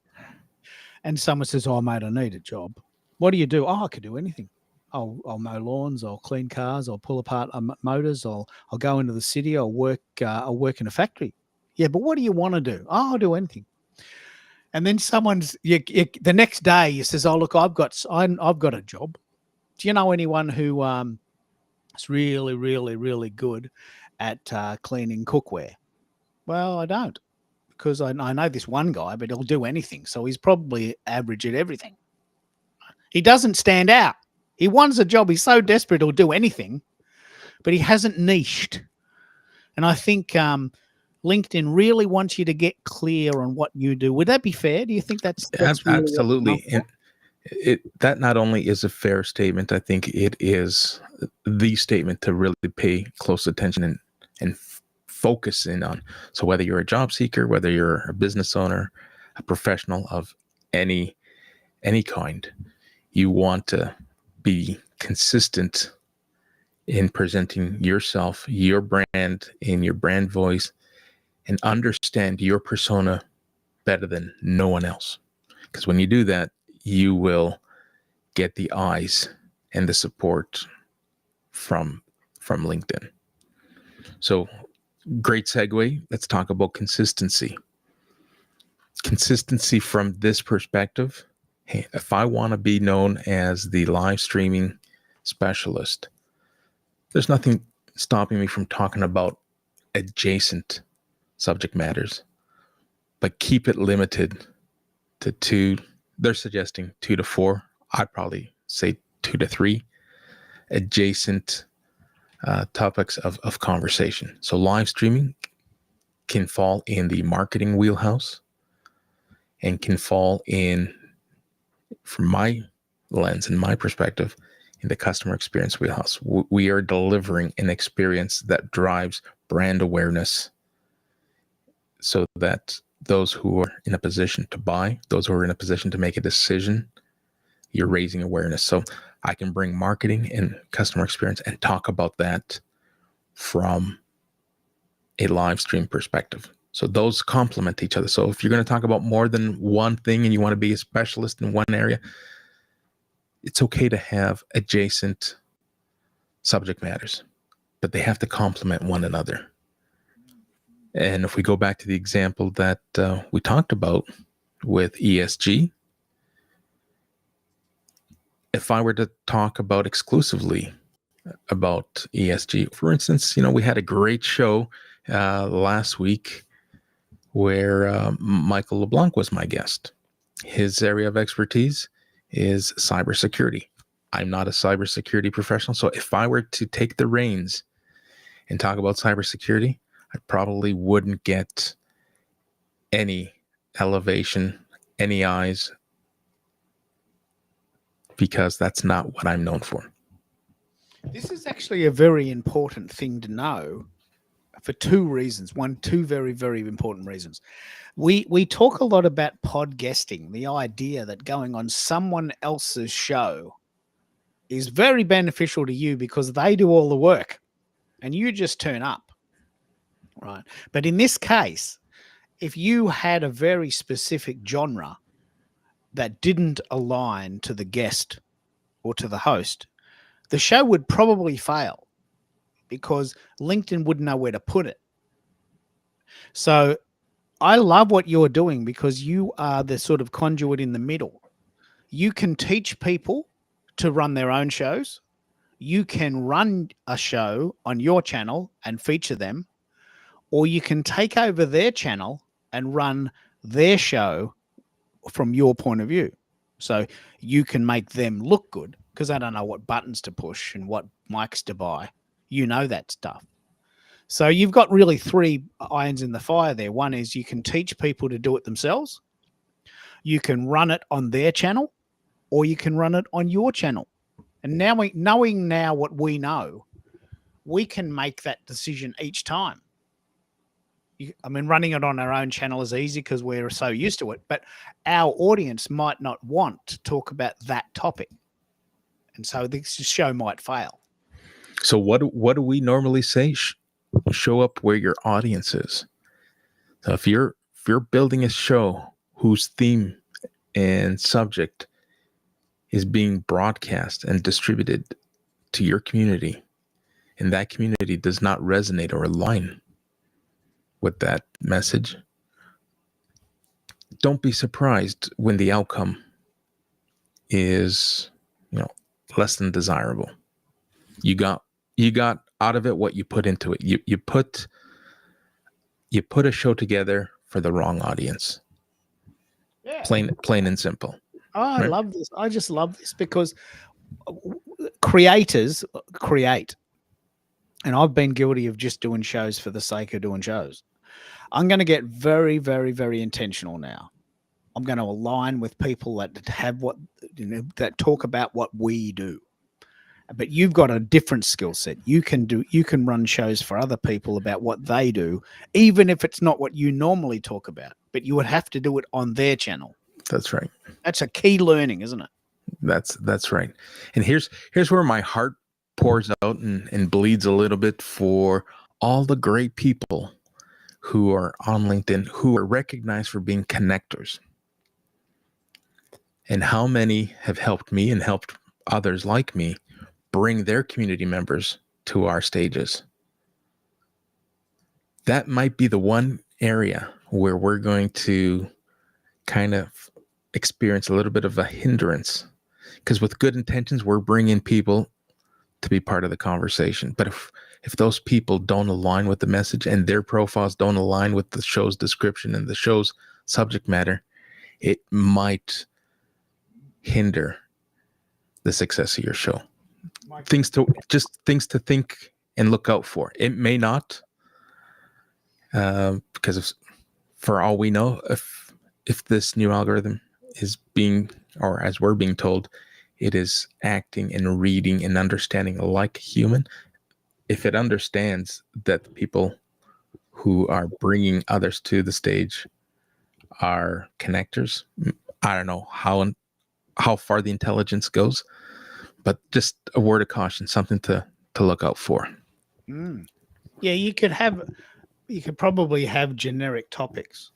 And someone says, "Oh, mate, I need a job." What do? Oh, I could do anything. I'll mow lawns. I'll clean cars. I'll pull apart motors. I'll go into the city. I'll work in a factory. Yeah, but what do you want to do? Oh, I'll do anything. And then the next day he says, "Oh, look, I've got a job. Do you know anyone who is really, really, really good at cleaning cookware?" Well, I don't, because I know this one guy, but he'll do anything. So he's probably average at everything. He doesn't stand out. He wants a job. He's so desperate he'll do anything, but he hasn't niched. And I think LinkedIn really wants you to get clear on what you do. Would that be fair? Do you think that's really absolutely? And that not only is a fair statement, I think it is the statement to really pay close attention and focus in on. So whether you're a job seeker, whether you're a business owner, a professional of any kind, you want to be consistent in presenting yourself, your brand, in your brand voice, and understand your persona better than no one else. Because when you do that, you will get the eyes and the support from LinkedIn. So great segue. Let's talk about consistency. Consistency from this perspective. Hey, if I want to be known as the live streaming specialist, there's nothing stopping me from talking about adjacent subject matters, but keep it limited to 2. They're suggesting 2 to 4. I'd probably say 2 to 3 adjacent topics of conversation. So live streaming can fall in the marketing wheelhouse and can fall in, from my lens and my perspective, in the customer experience wheelhouse. We are delivering an experience that drives brand awareness so that those who are in a position to buy, those who are in a position to make a decision, you're raising awareness. So I can bring marketing and customer experience and talk about that from a live stream perspective. So those complement each other. So if you're going to talk about more than one thing and you want to be a specialist in one area, it's okay to have adjacent subject matters, but they have to complement one another. And if we go back to the example that we talked about with ESG, if I were to talk about exclusively about ESG, for instance, we had a great show last week where Michael LeBlanc was my guest. His area of expertise is cybersecurity. I'm not a cybersecurity professional. So if I were to take the reins and talk about cybersecurity, I probably wouldn't get any elevation, any eyes, because that's not what I'm known for. This is actually a very important thing to know for two reasons. Two very, very important reasons. We talk a lot about podcasting, the idea that going on someone else's show is very beneficial to you because they do all the work and you just turn up, right? But in this case, if you had a very specific genre that didn't align to the guest or to the host, the show would probably fail because LinkedIn wouldn't know where to put it. So I love what you're doing because you are the sort of conduit in the middle. You can teach people to run their own shows. You can run a show on your channel and feature them, or you can take over their channel and run their show from your point of view. So you can make them look good because they don't know what buttons to push and what mics to buy. You know that stuff. So you've got really three irons in the fire there. One is you can teach people to do it themselves. You can run it on their channel, or you can run it on your channel. And now knowing now what we know, we can make that decision each time. Running it on our own channel is easy because we're so used to it, but our audience might not want to talk about that topic. And so this show might fail. So what do we normally say? Show up where your audience is. So if you're building a show whose theme and subject is being broadcast and distributed to your community, and that community does not resonate or align with that message, don't be surprised when the outcome is, less than desirable. You got out of it what you put into it. You put a show together for the wrong audience. Yeah. Plain and simple. Oh, I love this. I just love this because creators create. And I've been guilty of just doing shows for the sake of doing shows. I'm going to get very, very, very intentional now. I'm going to align with people that have that talk about what we do. But you've got a different skill set. You can run shows for other people about what they do, even if it's not what you normally talk about. But you would have to do it on their channel. That's right. That's a key learning, isn't it? That's right. And here's where my heart pours out and bleeds a little bit for all the great people who are on LinkedIn, who are recognized for being connectors. And how many have helped me and helped others like me bring their community members to our stages. That might be the one area where we're going to kind of experience a little bit of a hindrance, because with good intentions, we're bringing people to be part of the conversation. But if those people don't align with the message and their profiles don't align with the show's description and the show's subject matter, it might hinder the success of your show. Things to think and look out for. It may not, because for all we know, if this new algorithm is being, or as we're being told, it is acting and reading and understanding like a human. If it understands that the people who are bringing others to the stage are connectors, I don't know how far the intelligence goes, but just a word of caution, something to look out for. Yeah, you could probably have generic topics.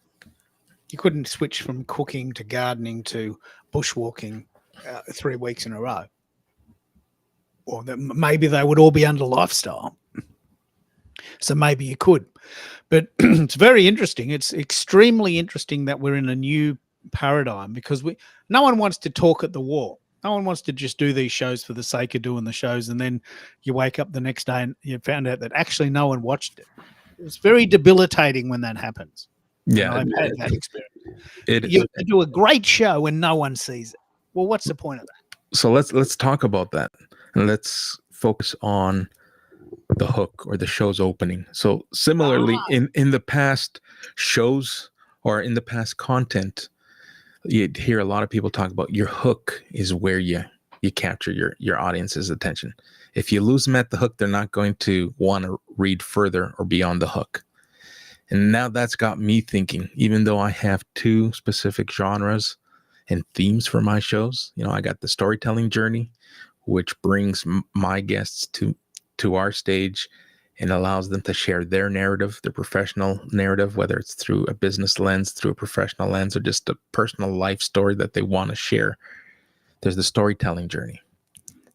You couldn't switch from cooking to gardening to bushwalking 3 weeks in a row. Or maybe they would all be under lifestyle. So maybe you could. But it's very interesting. It's extremely interesting that we're in a new paradigm, because no one wants to talk at the wall. No one wants to just do these shows for the sake of doing the shows, and then you wake up the next day and you found out that actually no one watched it. It's very debilitating when that happens. Yeah, I've had that experience. You do a great show and no one sees it. Well, what's the point of that? let's talk about that, and let's focus on the hook or the show's opening. So similarly, in the past shows or in the past content, you'd hear a lot of people talk about your hook is where you capture your audience's attention. If you lose them at the hook, they're not going to want to read further or beyond the hook. And now that's got me thinking, even though I have two specific genres and themes for my shows, I got the storytelling journey, which brings my guests to our stage and allows them to share their narrative, their professional narrative, whether it's through a business lens, through a professional lens, or just a personal life story that they want to share. There's the storytelling journey.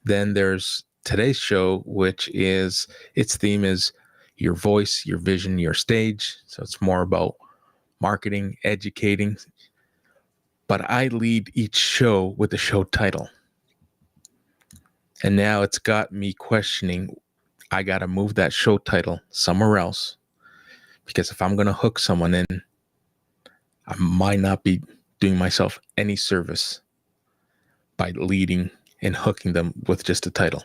Then there's today's show, which is its theme is your voice, your vision, your stage. So it's more about marketing, educating. But I lead each show with the show title. And now it's got me questioning, I got to move that show title somewhere else. Because if I'm going to hook someone in, I might not be doing myself any service by leading and hooking them with just a title.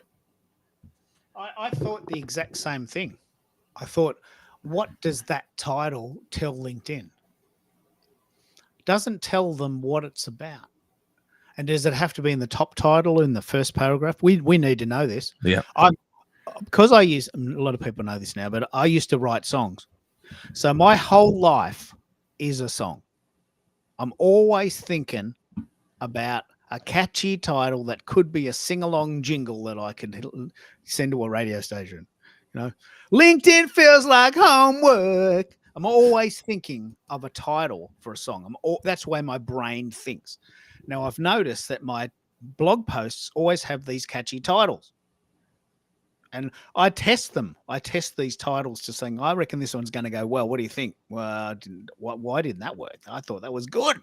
I thought the exact same thing. I thought, what does that title tell LinkedIn? It doesn't tell them what it's about. And does it have to be in the top title in the first paragraph? We need to know this. Yeah. Because I use, a lot of people know this now, but I used to write songs. So my whole life is a song. I'm always thinking about a catchy title that could be a sing-along jingle that I could send to a radio station. LinkedIn feels like homework. I'm always thinking of a title for a song. That's the way my brain thinks. Now, I've noticed that my blog posts always have these catchy titles. And I test them. I test these titles to saying, I reckon this one's going to go well. What do you think? Well, why didn't that work? I thought that was good.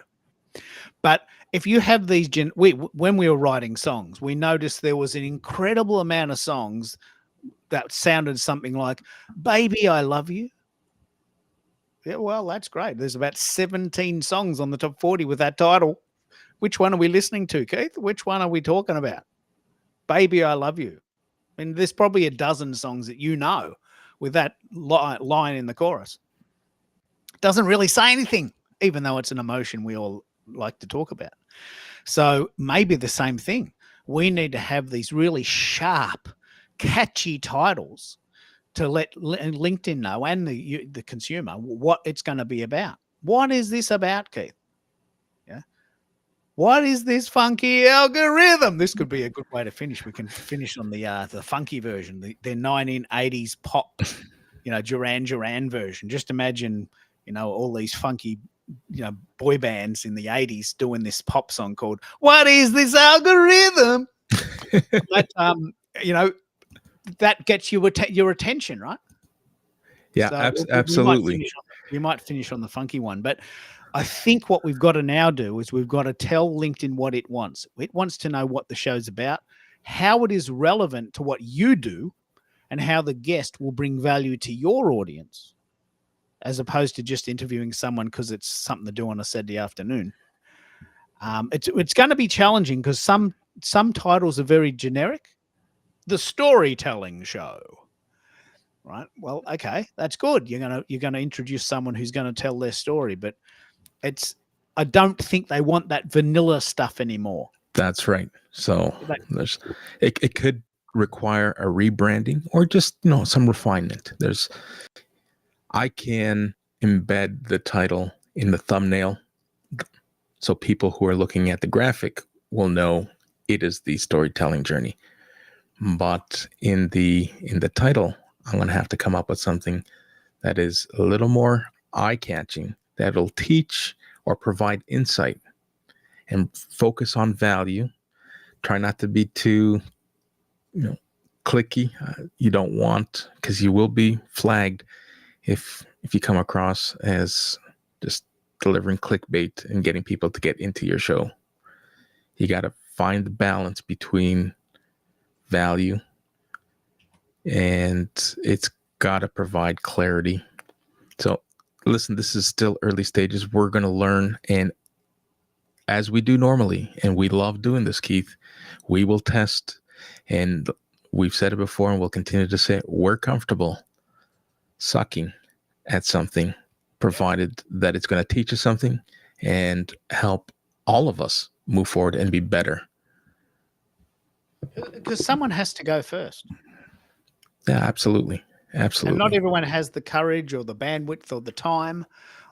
But if you have these, when we were writing songs, we noticed there was an incredible amount of songs that sounded something like, Baby, I Love You. Yeah, well, that's great. There's about 17 songs on the top 40 with that title. Which one are we listening to, Keith? Which one are we talking about? Baby, I Love You. I mean, there's probably a dozen songs that with that line in the chorus. It doesn't really say anything, even though it's an emotion we all like to talk about. So maybe the same thing. We need to have these really sharp, catchy titles to let LinkedIn know and the consumer what it's going to be about. What is this about, Keith? Yeah. What is this funky algorithm? This could be a good way to finish. We can finish on the funky version, the 1980s pop, Duran Duran version. Just imagine, all these funky, boy bands in the 80s doing this pop song called "What Is This Algorithm?" But that gets your attention, right? Yeah, so absolutely. We might finish on the funky one, but I think what we've got to now do is we've got to tell LinkedIn what it wants. It wants to know what the show's about, how it is relevant to what you do, and how the guest will bring value to your audience, as opposed to just interviewing someone because it's something to do on a Saturday afternoon. It's going to be challenging because some titles are very generic. The storytelling show, right? Well, okay, that's good. You're gonna introduce someone who's going to tell their story, but I don't think they want that vanilla stuff anymore. That's right. So it could require a rebranding or just some refinement. I can embed the title in the thumbnail so people who are looking at the graphic will know it is the storytelling journey. But in the title, I'm going to have to come up with something that is a little more eye-catching, that'll teach or provide insight and focus on value. Try not to be too clicky. You don't want, because you will be flagged if you come across as just delivering clickbait and getting people to get into your show. You got to find the balance between value and it's got to provide clarity. So listen, this is still early stages. We're going to learn, and as we do normally, and we love doing this, Keith, we will test, and we've said it before and we'll continue to say it, we're comfortable sucking at something, provided that it's going to teach us something and help all of us move forward and be better. Because someone has to go first. Yeah, absolutely. Absolutely. And not everyone has the courage or the bandwidth or the time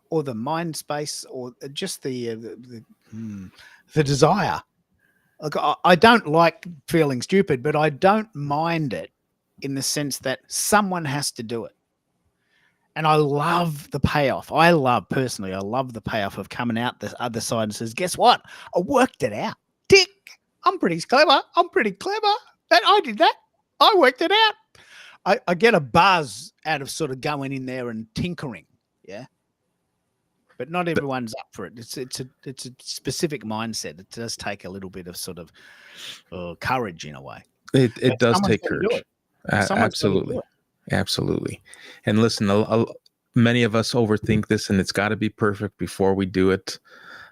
or the mind space or just the desire. Look, I don't like feeling stupid, but I don't mind it in the sense that someone has to do it. And I love the payoff. Personally, I love the payoff of coming out the other side and says, guess what? I worked it out. Tick. I'm pretty clever. That I did that. I worked it out. I get a buzz out of sort of going in there and tinkering. Yeah. But not everyone's up for it. It's a specific mindset. It does take a little bit of sort of courage in a way. It does take courage. Absolutely. Absolutely. And listen, many of us overthink this, and it's got to be perfect before we do it.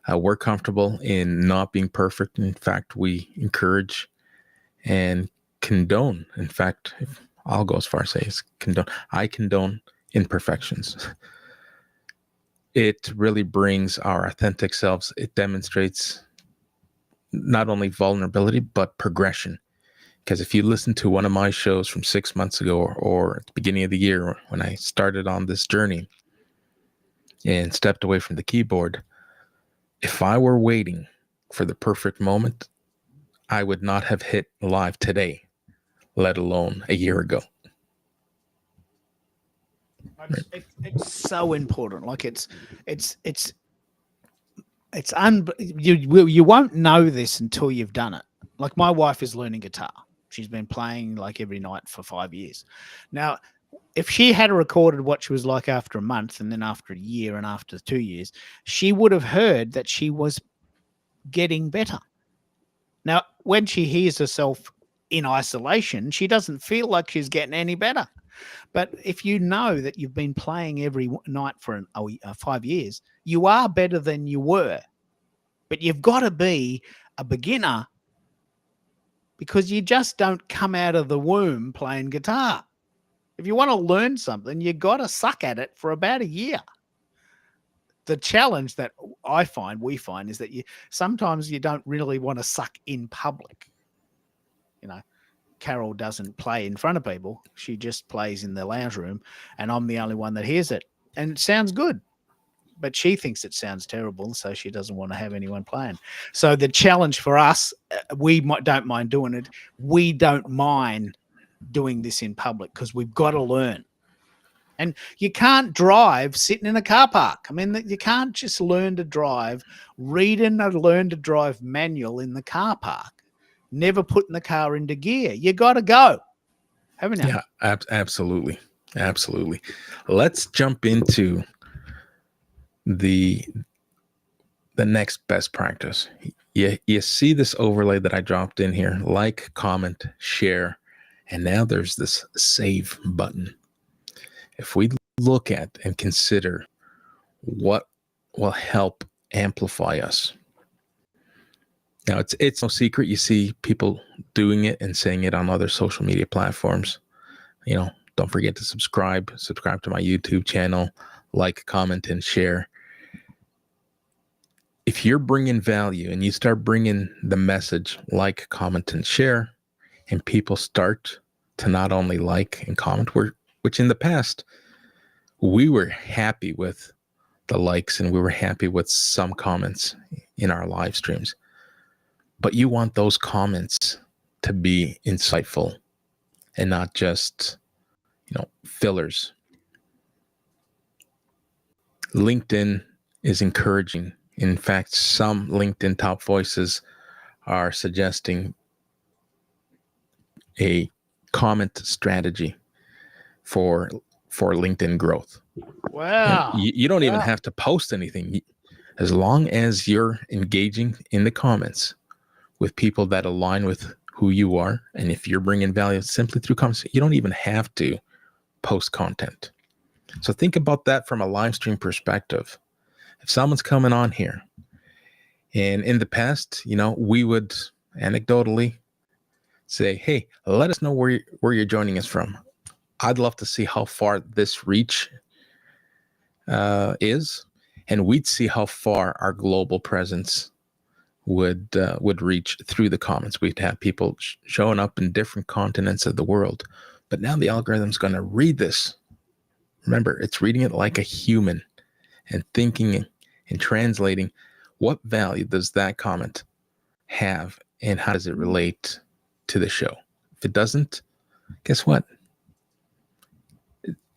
We're comfortable in not being perfect. In fact, we encourage and condone. In fact, I'll go as far as say condone. I condone imperfections. It really brings our authentic selves. It demonstrates not only vulnerability, but progression. Because if you listen to one of my shows from 6 months ago or at the beginning of the year when I started on this journey and stepped away from the keyboard, if I were waiting for the perfect moment, I would not have hit live today, let alone a year ago. It's so important. Like you won't know this until you've done it. Like my wife is learning guitar. She's been playing like every night for 5 years. Now, if she had recorded what she was like after a month and then after a year and after 2 years, she would have heard that she was getting better. Now, when she hears herself in isolation, she doesn't feel like she's getting any better. But if you know that you've been playing every night for 5 years, you are better than you were. But you've got to be a beginner because you just don't come out of the womb playing guitar. If you want to learn something, you got to suck at it for about a year. The challenge that we find is that sometimes you don't really want to suck in public. You know, Carol doesn't play in front of people. She just plays in the lounge room, and I'm the only one that hears it. And it sounds good, but she thinks it sounds terrible, so she doesn't want to have anyone playing. So the challenge for us, don't mind doing it. We don't mind doing this in public because we've got to learn. And you can't drive sitting in a car park. I mean, you can't just learn to drive, reading a learn to drive manual in the car park, never putting the car into gear. You got to go, haven't you? Yeah, absolutely. Absolutely. Let's jump into the next best practice. You see this overlay that I dropped in here, like, comment, share, and now there's this save button. If we look at and consider what will help amplify us. Now, it's no secret. You see people doing it and saying it on other social media platforms. You know, don't forget to subscribe to my YouTube channel, like, comment, and share. If you're bringing value and you start bringing the message, like, comment, and share, and people start to not only like and comment, which in the past, we were happy with the likes and we were happy with some comments in our live streams. But you want those comments to be insightful and not just, fillers. LinkedIn is encouraging. In fact, some LinkedIn top voices are suggesting a comment strategy for LinkedIn growth. Wow. You don't even have to post anything. As long as you're engaging in the comments with people that align with who you are, and if you're bringing value simply through comments, you don't even have to post content. So think about that from a live stream perspective. If someone's coming on here And in the past, we would anecdotally say, hey, let us know where you're joining us from. I'd love to see how far this reach is, and we'd see how far our global presence would reach through the comments. We'd have people showing up in different continents of the world. But now the algorithm's going to read this. Remember, it's reading it like a human and thinking and translating what value does that comment have and how does it relate to the show. If it doesn't, guess what?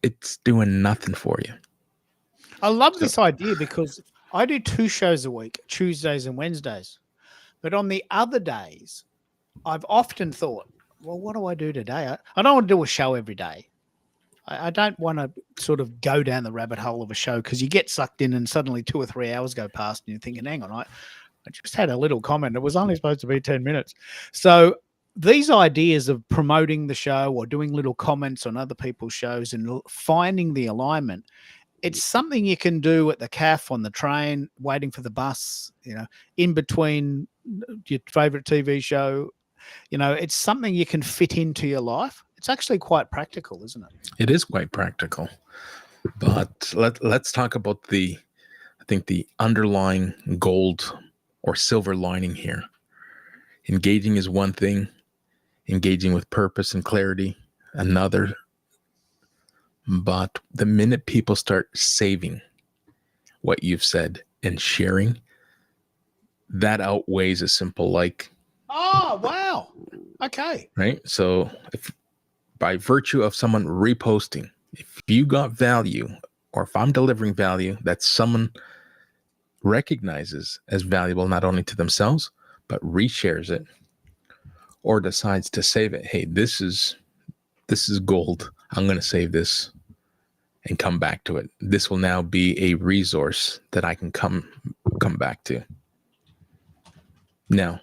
It's doing nothing for you. I love this idea because I do 2 shows a week, Tuesdays and Wednesdays. But on the other days, I've often thought, well, what do I do today? I don't want to do a show every day. I don't want to sort of go down the rabbit hole of a show because you get sucked in and suddenly 2 or 3 hours go past and you're thinking, hang on, I just had a little comment. It was only supposed to be 10 minutes. So these ideas of promoting the show or doing little comments on other people's shows and finding the alignment, it's something you can do at the cafe, on the train, waiting for the bus, in between your favorite TV show. It's something you can fit into your life. It's actually quite practical, isn't it? It is quite practical. But let's talk about the underlying gold or silver lining here. Engaging is one thing. Engaging with purpose and clarity, another. But the minute people start saving what you've said and sharing, that outweighs a simple like. Oh, wow. Okay. Right? So if by virtue of someone reposting, if you got value, or if I'm delivering value that someone recognizes as valuable, not only to themselves, but reshares it or decides to save it. Hey, this is gold. I'm going to save this and come back to it. This will now be a resource that I can come back to. Now,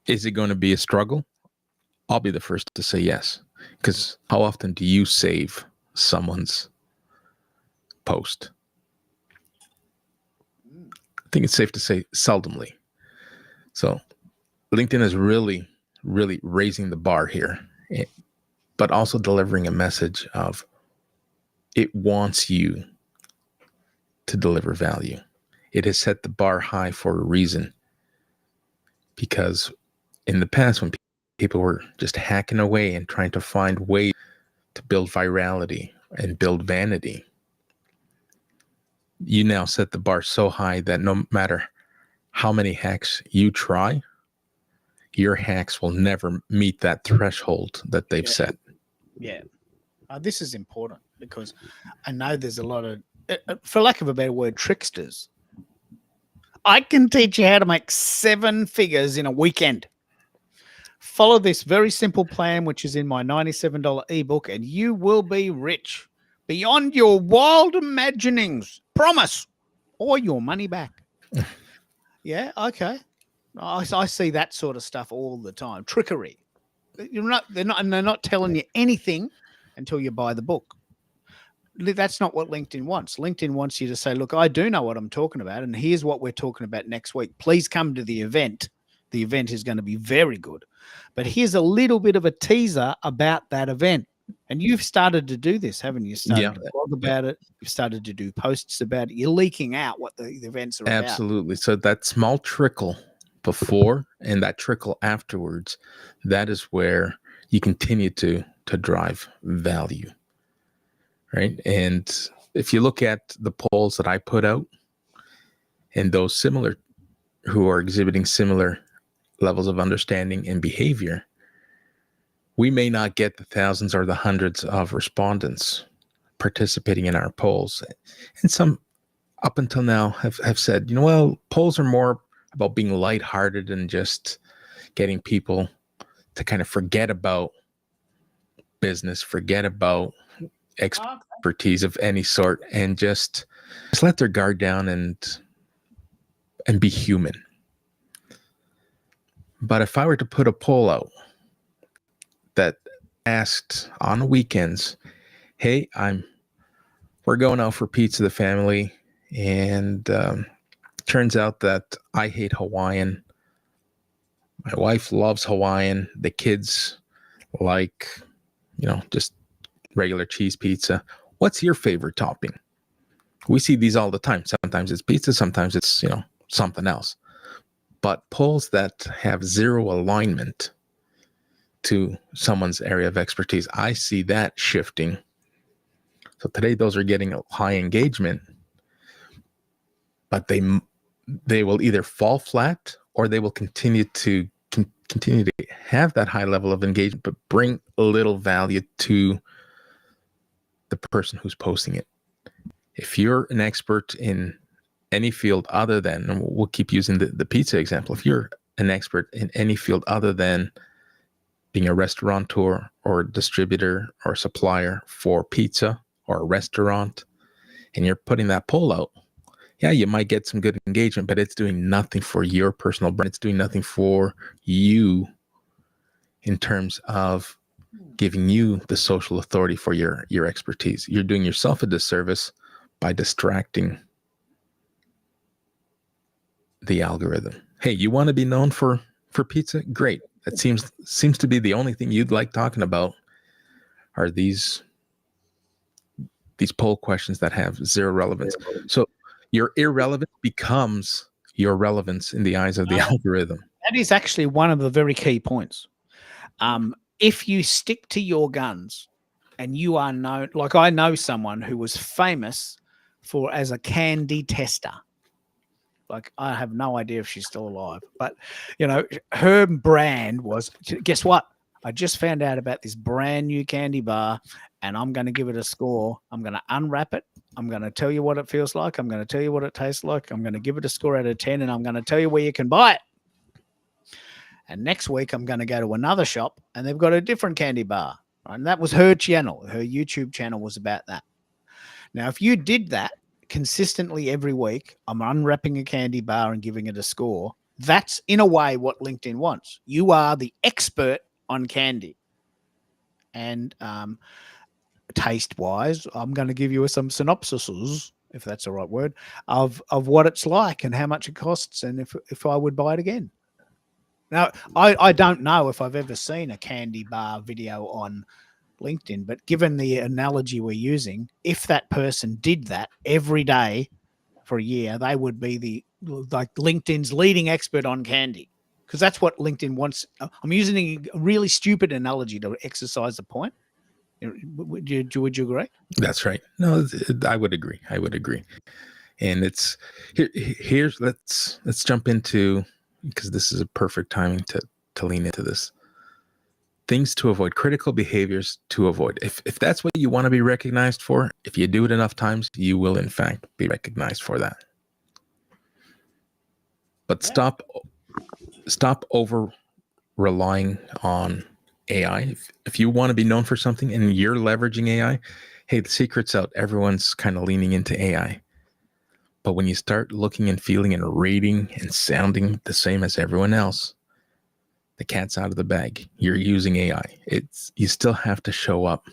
is it going to be a struggle? I'll be the first to say yes. Because how often do you save someone's post? I think it's safe to say seldomly. So LinkedIn is really, really raising the bar here, but also delivering a message of it wants you to deliver value. It has set the bar high for a reason, because in the past, when people were just hacking away and trying to find ways to build virality and build vanity, you now set the bar so high that no matter how many hacks you try, your hacks will never meet that threshold that they've set. Yeah. This is important because I know there's a lot of, for lack of a better word, tricksters. I can teach you how to make 7 figures in a weekend. Follow this very simple plan, which is in my $97 ebook, and you will be rich beyond your wild imaginings. Promise, or your money back. Yeah, okay. I see that sort of stuff all the time. Trickery. They're not telling you anything until you buy the book. That's not what LinkedIn wants. LinkedIn wants you to say, look, I do know what I'm talking about, and here's what we're talking about next week. Please come to the event. The event is going to be very good. But here's a little bit of a teaser about that event. And you've started to do this, haven't you? Started to blog about it. You've started to do posts about it. You're leaking out what the events are about. Absolutely. So that small trickle before and that trickle afterwards, that is where you continue to drive value. Right. And if you look at the polls that I put out and those similar who are exhibiting similar levels of understanding and behavior, we may not get the thousands or the hundreds of respondents participating in our polls. And some up until now have said, well, polls are more about being lighthearted and just getting people to kind of forget about business, forget about expertise of any sort, and just let their guard down and be human. But if I were to put a poll out that asked on weekends, hey, we're going out for pizza, the family, and Turns out that I hate Hawaiian. My wife loves Hawaiian. The kids like, just regular cheese pizza. What's your favorite topping? We see these all the time. Sometimes it's pizza, sometimes it's, something else. But polls that have zero alignment to someone's area of expertise, I see that shifting. So today those are getting a high engagement, but they will either fall flat or they will continue to have that high level of engagement, but bring a little value to the person who's posting it. If you're an expert in any field other than, and we'll keep using the pizza example, if you're an expert in any field other than being a restaurateur or a distributor or supplier for pizza or a restaurant, and you're putting that poll out, yeah, you might get some good engagement, but it's doing nothing for your personal brand. It's doing nothing for you in terms of giving you the social authority for your expertise. You're doing yourself a disservice by distracting the algorithm. Hey, you want to be known for pizza? Great. That seems to be the only thing you'd like talking about are these poll questions that have zero relevance. So your irrelevance becomes your relevance in the eyes of the algorithm. That is actually one of the very key points. If you stick to your guns and you are known, like I know someone who was famous as a candy tester. Like, I have no idea if she's still alive, but her brand was, guess what? I just found out about this brand new candy bar and I'm going to give it a score. I'm going to unwrap it. I'm going to tell you what it feels like. I'm going to tell you what it tastes like. I'm going to give it a score out of 10 and I'm going to tell you where you can buy it. And next week I'm going to go to another shop and they've got a different candy bar. Right? And that was her channel. Her YouTube channel was about that. Now, if you did that consistently every week, I'm unwrapping a candy bar and giving it a score. That's in a way what LinkedIn wants. You are the expert on candy. And taste-wise, I'm going to give you some synopsises, if that's the right word, of what it's like and how much it costs and if I would buy it again. Now, I don't know if I've ever seen a candy bar video on LinkedIn, but given the analogy we're using, if that person did that every day for a year, they would be like LinkedIn's leading expert on candy, because that's what LinkedIn wants. I'm using a really stupid analogy to exercise the point. Would you agree? That's right. No, I would agree. And it's here's let's jump into, because this is a perfect timing to lean into this. Things to avoid, critical behaviors to avoid. If that's what you want to be recognized for, if you do it enough times, you will in fact be recognized for that. But stop over relying on AI. If you want to be known for something and you're leveraging AI, hey, the secret's out. Everyone's kind of leaning into AI. But when you start looking and feeling and rating and sounding the same as everyone else, the cat's out of the bag. You're using AI. You still have to show up.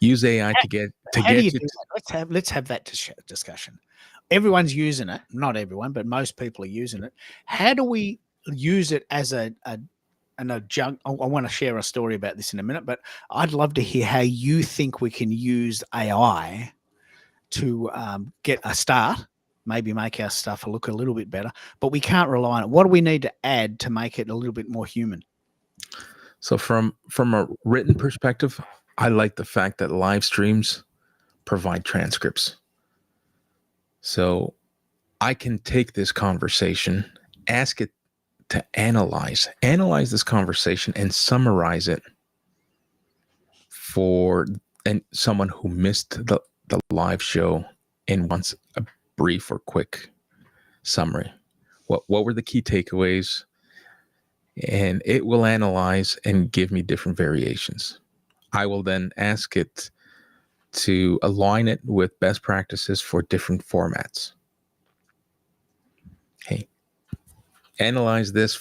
Use AI to get you. Let's have that discussion. Everyone's using it. Not everyone, but most people are using it. How do we use it as an adjunct? I want to share a story about this in a minute, but I'd love to hear how you think we can use AI to get a start, maybe make our stuff look a little bit better, but we can't rely on it. What do we need to add to make it a little bit more human? So from a written perspective, I like the fact that live streams provide transcripts. So I can take this conversation, ask it to analyze this conversation and summarize it for someone who missed the live show and wants a brief or quick summary. What were the key takeaways? And it will analyze and give me different variations. I will then ask it to align it with best practices for different formats. Hey, analyze this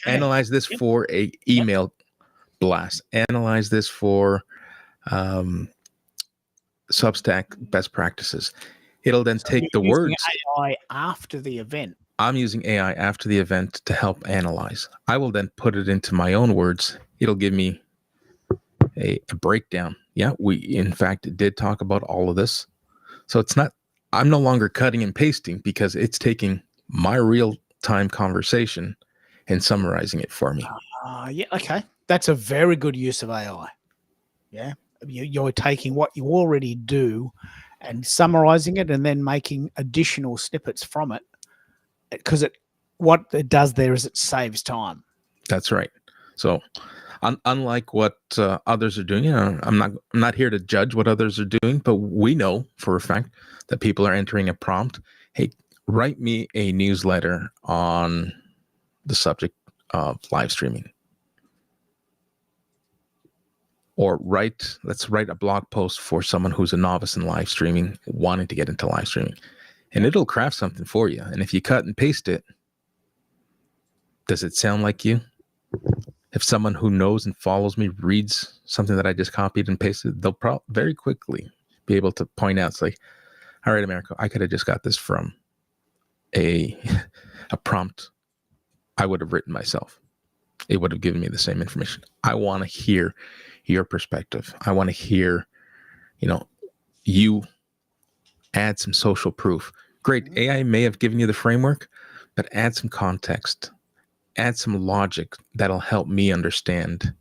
analyze this for a email blast. Analyze this for Substack best practices. It'll then So take the you're using words. AI after the event. I'm using AI after the event to help analyze. I will then put it into my own words. It'll give me a breakdown. Yeah, we in fact did talk about all of this. So it's not, I'm no longer cutting and pasting because it's taking my real time conversation and summarizing it for me. Yeah, okay. That's a very good use of AI. Yeah. You're taking what you already do and summarizing it and then making additional snippets from it. Because what it does there is it saves time. That's right. So unlike what others are doing, I'm not here to judge what others are doing, but we know for a fact that people are entering a prompt. Hey, write me a newsletter on the subject of live streaming. Or let's write a blog post for someone who's a novice in live streaming, wanting to get into live streaming. And it'll craft something for you. And if you cut and paste it, does it sound like you? If someone who knows and follows me reads something that I just copied and pasted, they'll very quickly be able to point out, it's like, all right, America, I could have just got this from a prompt I would have written myself. It would have given me the same information. I want to hear your perspective. I want to hear, you add some social proof. Great. AI may have given you the framework, but add some context, add some logic that'll help me understand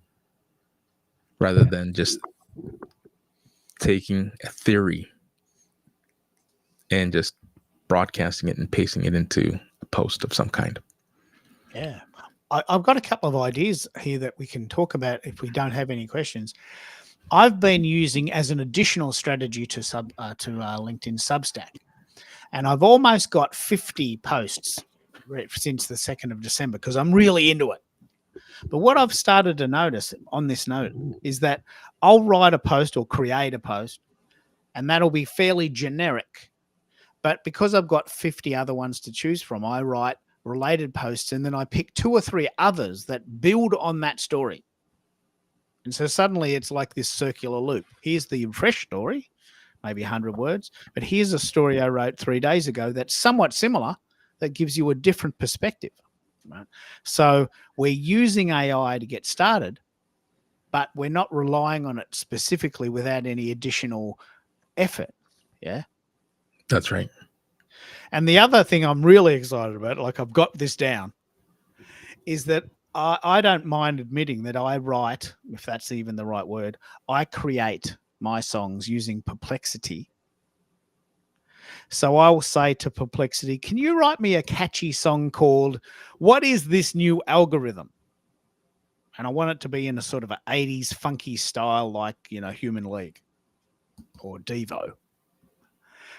rather than just taking a theory and just broadcasting it and pasting it into a post of some kind. Yeah. I've got a couple of ideas here that we can talk about if we don't have any questions. I've been using as an additional strategy to LinkedIn Substack, and I've almost got 50 posts since the 2nd of December because I'm really into it. But what I've started to notice on this note is that I'll write a post or create a post, and that'll be fairly generic. But because I've got 50 other ones to choose from, I write related posts, and then I pick 2 or 3 others that build on that story. And so suddenly it's like this circular loop. Here's the fresh story, maybe 100 words, but here's a story I wrote 3 days ago that's somewhat similar, that gives you a different perspective. Right? So we're using AI to get started, but we're not relying on it specifically without any additional effort. Yeah. That's right. And the other thing I'm really excited about, like I've got this down, is that I don't mind admitting that I write, if that's even the right word, I create my songs using Perplexity. So I will say to Perplexity, can you write me a catchy song called What Is This New Algorithm? And I want it to be in a sort of an 80s funky style like, Human League or Devo.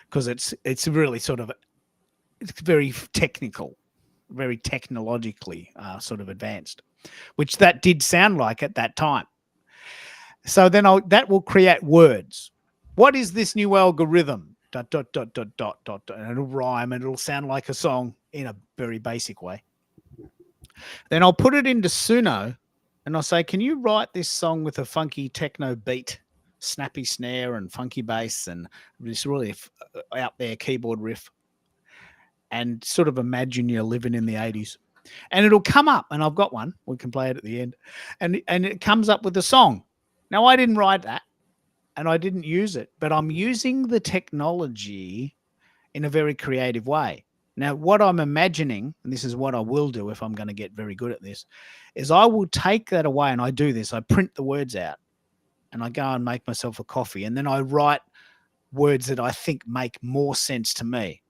Because it's really sort of, it's very technical, very technologically sort of advanced, which that did sound like at that time. So then that will create words. What is this new algorithm? ... And it'll rhyme and it'll sound like a song in a very basic way. Then I'll put it into Suno and I'll say, can you write this song with a funky techno beat, snappy snare and funky bass and this really out there keyboard riff? And sort of imagine you're living in the 80s. And it'll come up, and I've got one. We can play it at the end. And it comes up with a song. Now, I didn't write that, and I didn't use it, but I'm using the technology in a very creative way. Now, what I'm imagining, and this is what I will do if I'm going to get very good at this, is I will take that away, and I do this. I print the words out, and I go and make myself a coffee, and then I write words that I think make more sense to me.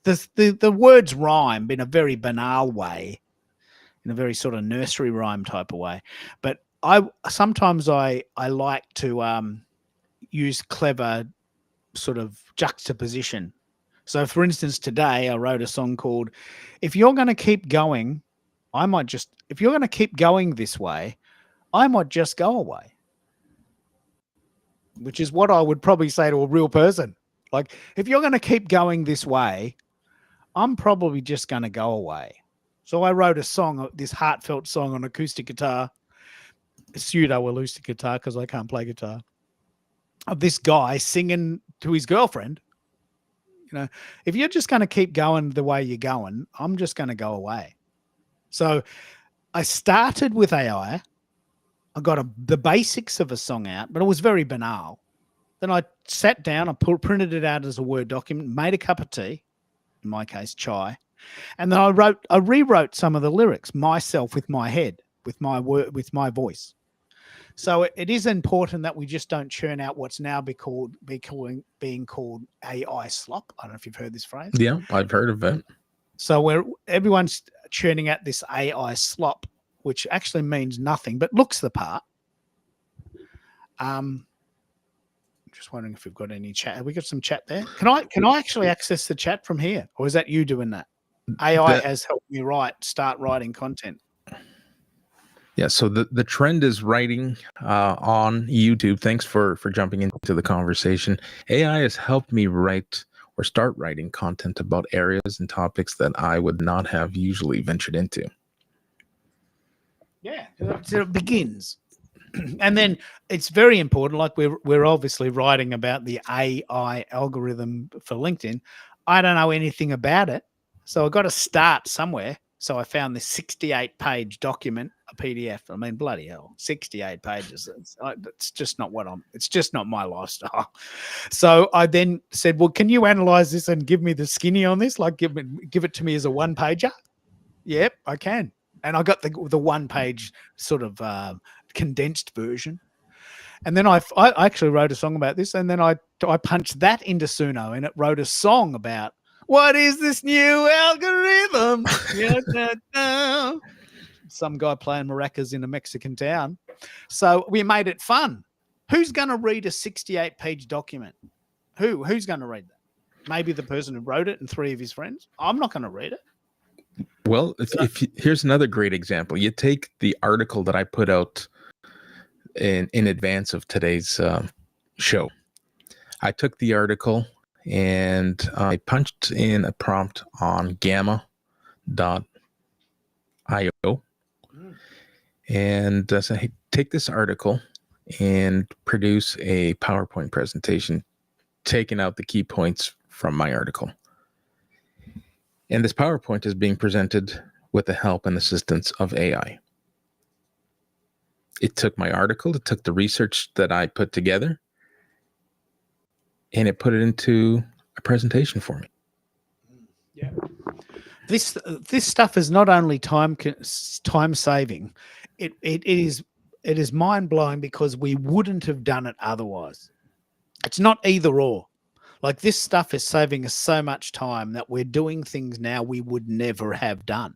The words rhyme in a very banal way, in a very sort of nursery rhyme type of way. But sometimes I like to use clever sort of juxtaposition. So, for instance, today I wrote a song called "If You're Going to Keep Going, If You're going to keep going this way, I might just go away." Which is what I would probably say to a real person. Like, if you're going to keep going this way, I'm probably just going to go away. So I wrote a song, this heartfelt song on acoustic guitar, pseudo acoustic guitar because I can't play guitar, of this guy singing to his girlfriend if you're just going to keep going the way you're going, I'm just going to go away. So I started with AI. I got the basics of a song out, but it was very banal. Then I sat down, I printed it out as a Word document, made a cup of tea, in my case, chai. And then I rewrote some of the lyrics myself with my head, with my voice. So it is important that we just don't churn out what's now being called AI slop. I don't know if you've heard this phrase. Yeah, I've heard of it. So everyone's churning out this AI slop, which actually means nothing but looks the part. Just wondering if we've got any chat. Have we got some chat there? Can I actually access the chat from here, or is that you doing that? AI has helped me start writing content. Yeah, so the trend is writing on YouTube. Thanks for jumping into the conversation. AI has helped me write or start writing content about areas and topics that I would not have usually ventured into. Yeah, so it begins. And then it's very important, like we're obviously writing about the AI algorithm for LinkedIn. I don't know anything about it, so I've got to start somewhere. So I found this 68-page document, a PDF. I mean, bloody hell, 68 pages. It's just not it's just not my lifestyle. So I then said, well, can you analyze this and give me the skinny on this? Like give it to me as a one-pager? Yep, I can. And I got the one-page sort of condensed version. And then I actually wrote a song about this, and then I punched that into Suno, and it wrote a song about what is this new algorithm? Some guy playing maracas in a Mexican town. So we made it fun. Who's going to read a 68-page document? Who's going to read that? Maybe the person who wrote it and 3 of his friends. I'm not going to read it. Well, here's another great example. You take the article that I put out in advance of today's show. I took the article and I punched in a prompt on gamma.io and said, hey, take this article and produce a PowerPoint presentation, taking out the key points from my article. And this PowerPoint is being presented with the help and assistance of AI. It took my article, it took the research that I put together, and it put it into a presentation for me. Yeah. This stuff is not only time saving, it is mind blowing because we wouldn't have done it otherwise. It's not either or. Like this stuff is saving us so much time that we're doing things now we would never have done.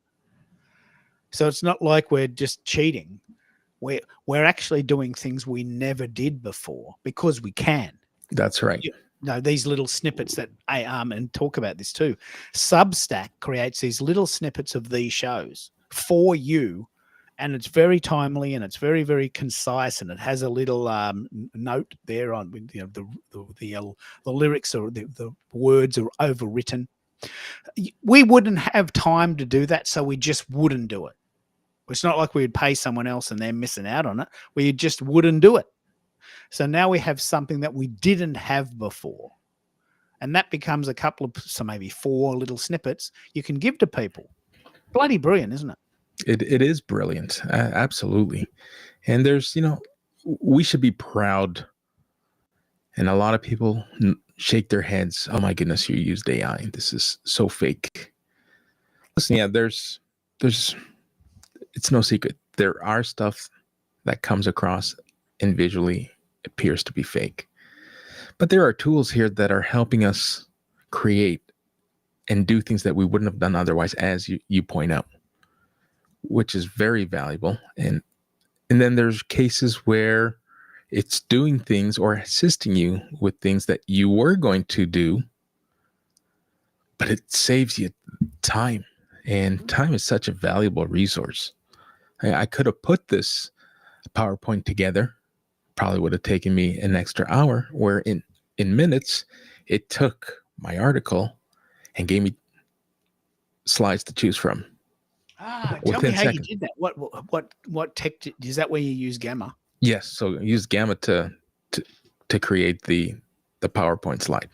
So it's not like we're just cheating. We're actually doing things we never did before because we can. That's right. These little snippets that and talk about this too. Substack creates these little snippets of these shows for you, and it's very timely and it's very, very concise, and it has a little note there on the lyrics or the words are overwritten. We wouldn't have time to do that, so we just wouldn't do it. It's not like we would pay someone else and they're missing out on it. We just wouldn't do it. So now we have something that we didn't have before. And that becomes a couple of, so maybe 4 little snippets you can give to people. Bloody brilliant, isn't it? It is brilliant. Absolutely. And there's, we should be proud. And a lot of people shake their heads. Oh my goodness, you used AI. This is so fake. Listen, yeah, there's it's no secret. There are stuff that comes across and visually appears to be fake. But there are tools here that are helping us create and do things that we wouldn't have done otherwise, as you point out, which is very valuable. And then there's cases where it's doing things or assisting you with things that you were going to do, but it saves you time. And time is such a valuable resource. I could have put this PowerPoint together, probably would have taken me an extra hour, where in minutes, it took my article and gave me slides to choose from. Tell me how you did that. What tech is that? Where you use Gamma? Yes, so I used Gamma to create the PowerPoint slide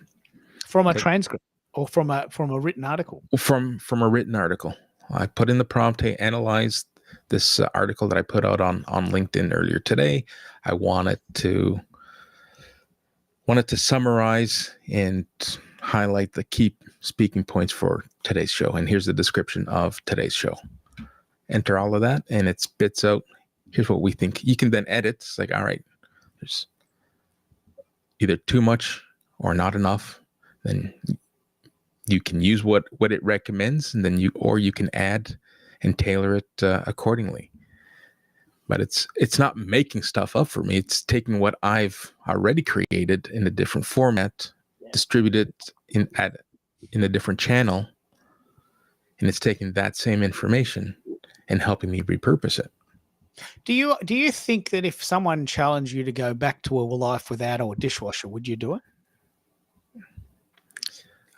from a transcript or from a written article? From a written article. I put in the prompt, hey, analyze this article that I put out on LinkedIn earlier today. I wanted to summarize and highlight the key speaking points for today's show. And here's the description of today's show. Enter all of that, and it spits out, here's what we think. You can then edit. It's like, all right, there's either too much or not enough. Then you can use what it recommends, and then you can add and tailor it accordingly. But it's not making stuff up for me. It's taking what I've already created in a different format, distributed in a different channel, and it's taking that same information and helping me repurpose it. Do you think that if someone challenged you to go back to a life without a dishwasher, would you do it?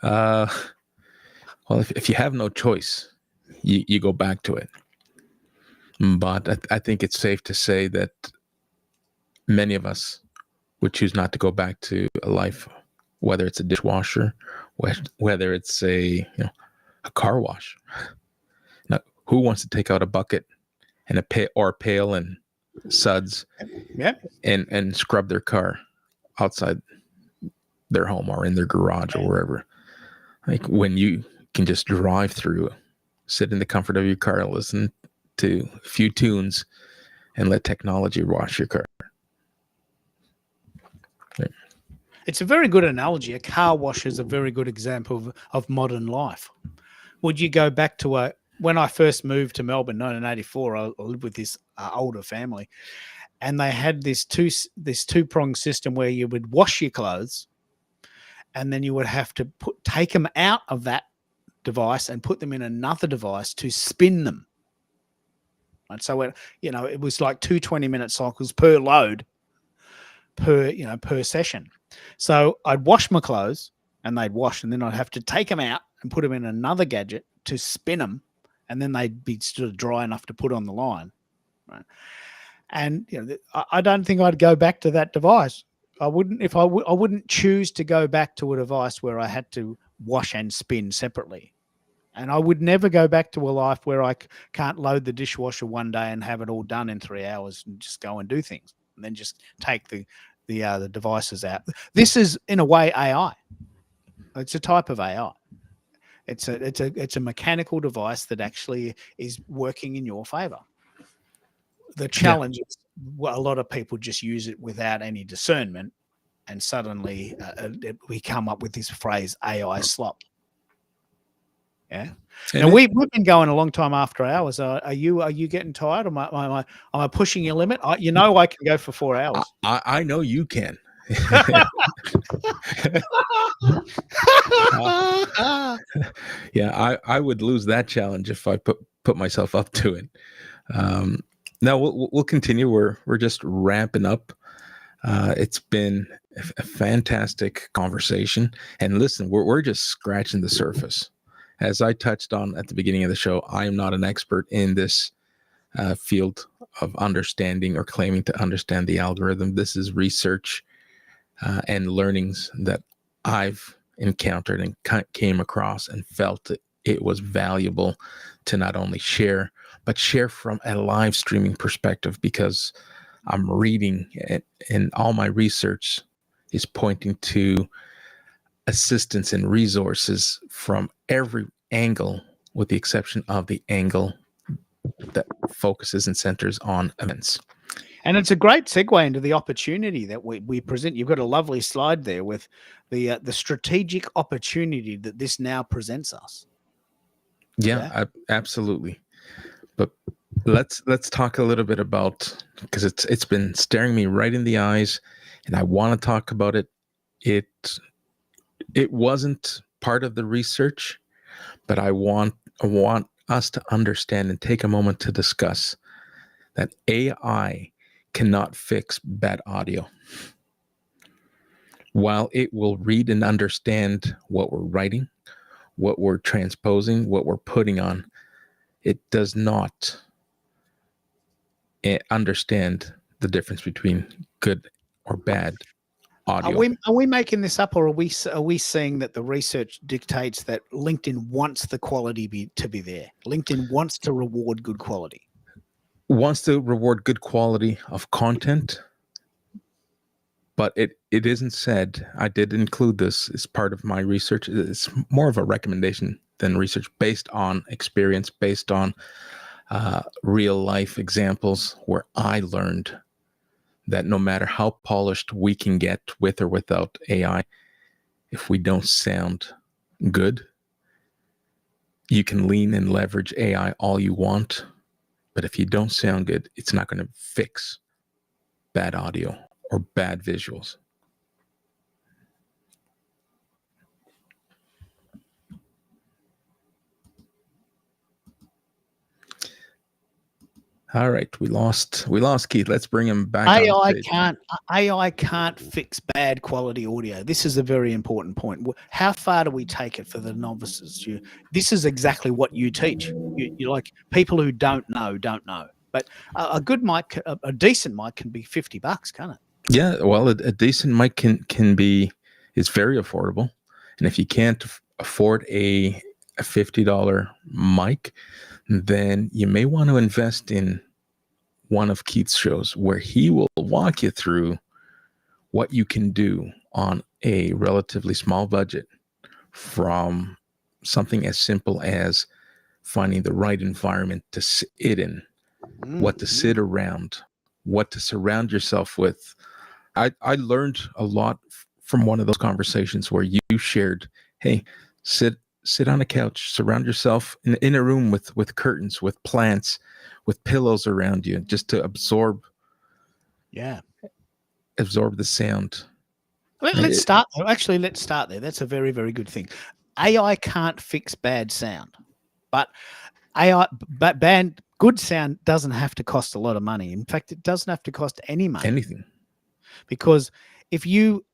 Well, if you have no choice, you go back to it. But I think it's safe to say that many of us would choose not to go back to a life, whether it's a dishwasher, whether it's a car wash. Now, who wants to take out a bucket and a pail and suds, and scrub their car outside their home or in their garage or wherever? Like, when you can just drive through, sit in the comfort of your car, listen to a few tunes, and let technology wash your car. It's a very good analogy. A car wash is a very good example of modern life. Would you go back to when I first moved to Melbourne, 1984, I lived with this older family, and they had this two-pronged system where you would wash your clothes, and then you would have to take them out of that device and put them in another device to spin them. And so it was like 2 20-minute cycles per load per session. So I'd wash my clothes and they'd wash, and then I'd have to take them out and put them in another gadget to spin them, and then they'd be sort of dry enough to put on the line. Right? And I don't think I'd go back to that device. I wouldn't. I wouldn't choose to go back to a device where I had to wash and spin separately. And I would never go back to a life where I can't load the dishwasher one day and have it all done in 3 hours and just go and do things, and then just take the devices out. This is, in a way, AI. It's a type of AI. It's a mechanical device that actually is working in your favor. The challenge is, a lot of people just use it without any discernment, and suddenly we come up with this phrase AI slop. Yeah. Now we've been going a long time after hours. Are you getting tired? Am I pushing your limit? I can go for 4 hours. I know you can. Yeah, I would lose that challenge if I put myself up to it. Now we'll continue. We're just ramping up. It's been a fantastic conversation, and listen, we're just scratching the surface. As I touched on at the beginning of the show, I am not an expert in this field of understanding or claiming to understand the algorithm. This is research and learnings that I've encountered and came across and felt that it was valuable to not only share, but share from a live streaming perspective, because I'm reading it, and all my research is pointing to assistance and resources from every angle, with the exception of the angle that focuses and centers on events. And it's a great segue into the opportunity that we present. You've got a lovely slide there with the strategic opportunity that this now presents us. Yeah. Absolutely. But let's talk a little bit about, because it's been staring me right in the eyes, and I want to talk about it. It wasn't part of the research, but I want us to understand and take a moment to discuss that AI cannot fix bad audio. While it will read and understand what we're writing, what we're transposing, what we're putting on, it does not understand the difference between good or bad audio. Are we making this up, or are we seeing that the research dictates that LinkedIn wants the quality to be there? LinkedIn wants to reward good quality. Wants to reward good quality of content, but it isn't said. I did include this as part of my research. It's more of a recommendation than research, based on experience, based on real life examples where I learned that no matter how polished we can get with or without AI, if we don't sound good, you can lean and leverage AI all you want, but if you don't sound good, it's not going to fix bad audio or bad visuals. All right, we lost Keith. Let's bring him back on stage. AI can't fix bad quality audio. This is a very important point. How far do we take it for the novices? This is exactly what you teach. You like, people who don't know. But a good mic, a decent mic, can be $50, can't it? Yeah, well, a decent mic is very affordable, and if you can't afford a $50 mic, then you may want to invest in one of Keith's shows where he will walk you through what you can do on a relatively small budget, from something as simple as finding the right environment to sit in, what to sit around, what to surround yourself with. I learned a lot from one of those conversations where you shared, hey, sit on a couch, surround yourself in a room with curtains, with plants, with pillows around you, just to absorb the sound. Let's start there. That's a very, very good thing. AI can't fix bad sound, but good sound doesn't have to cost a lot of money. In fact, it doesn't have to cost any money. Anything. Because if you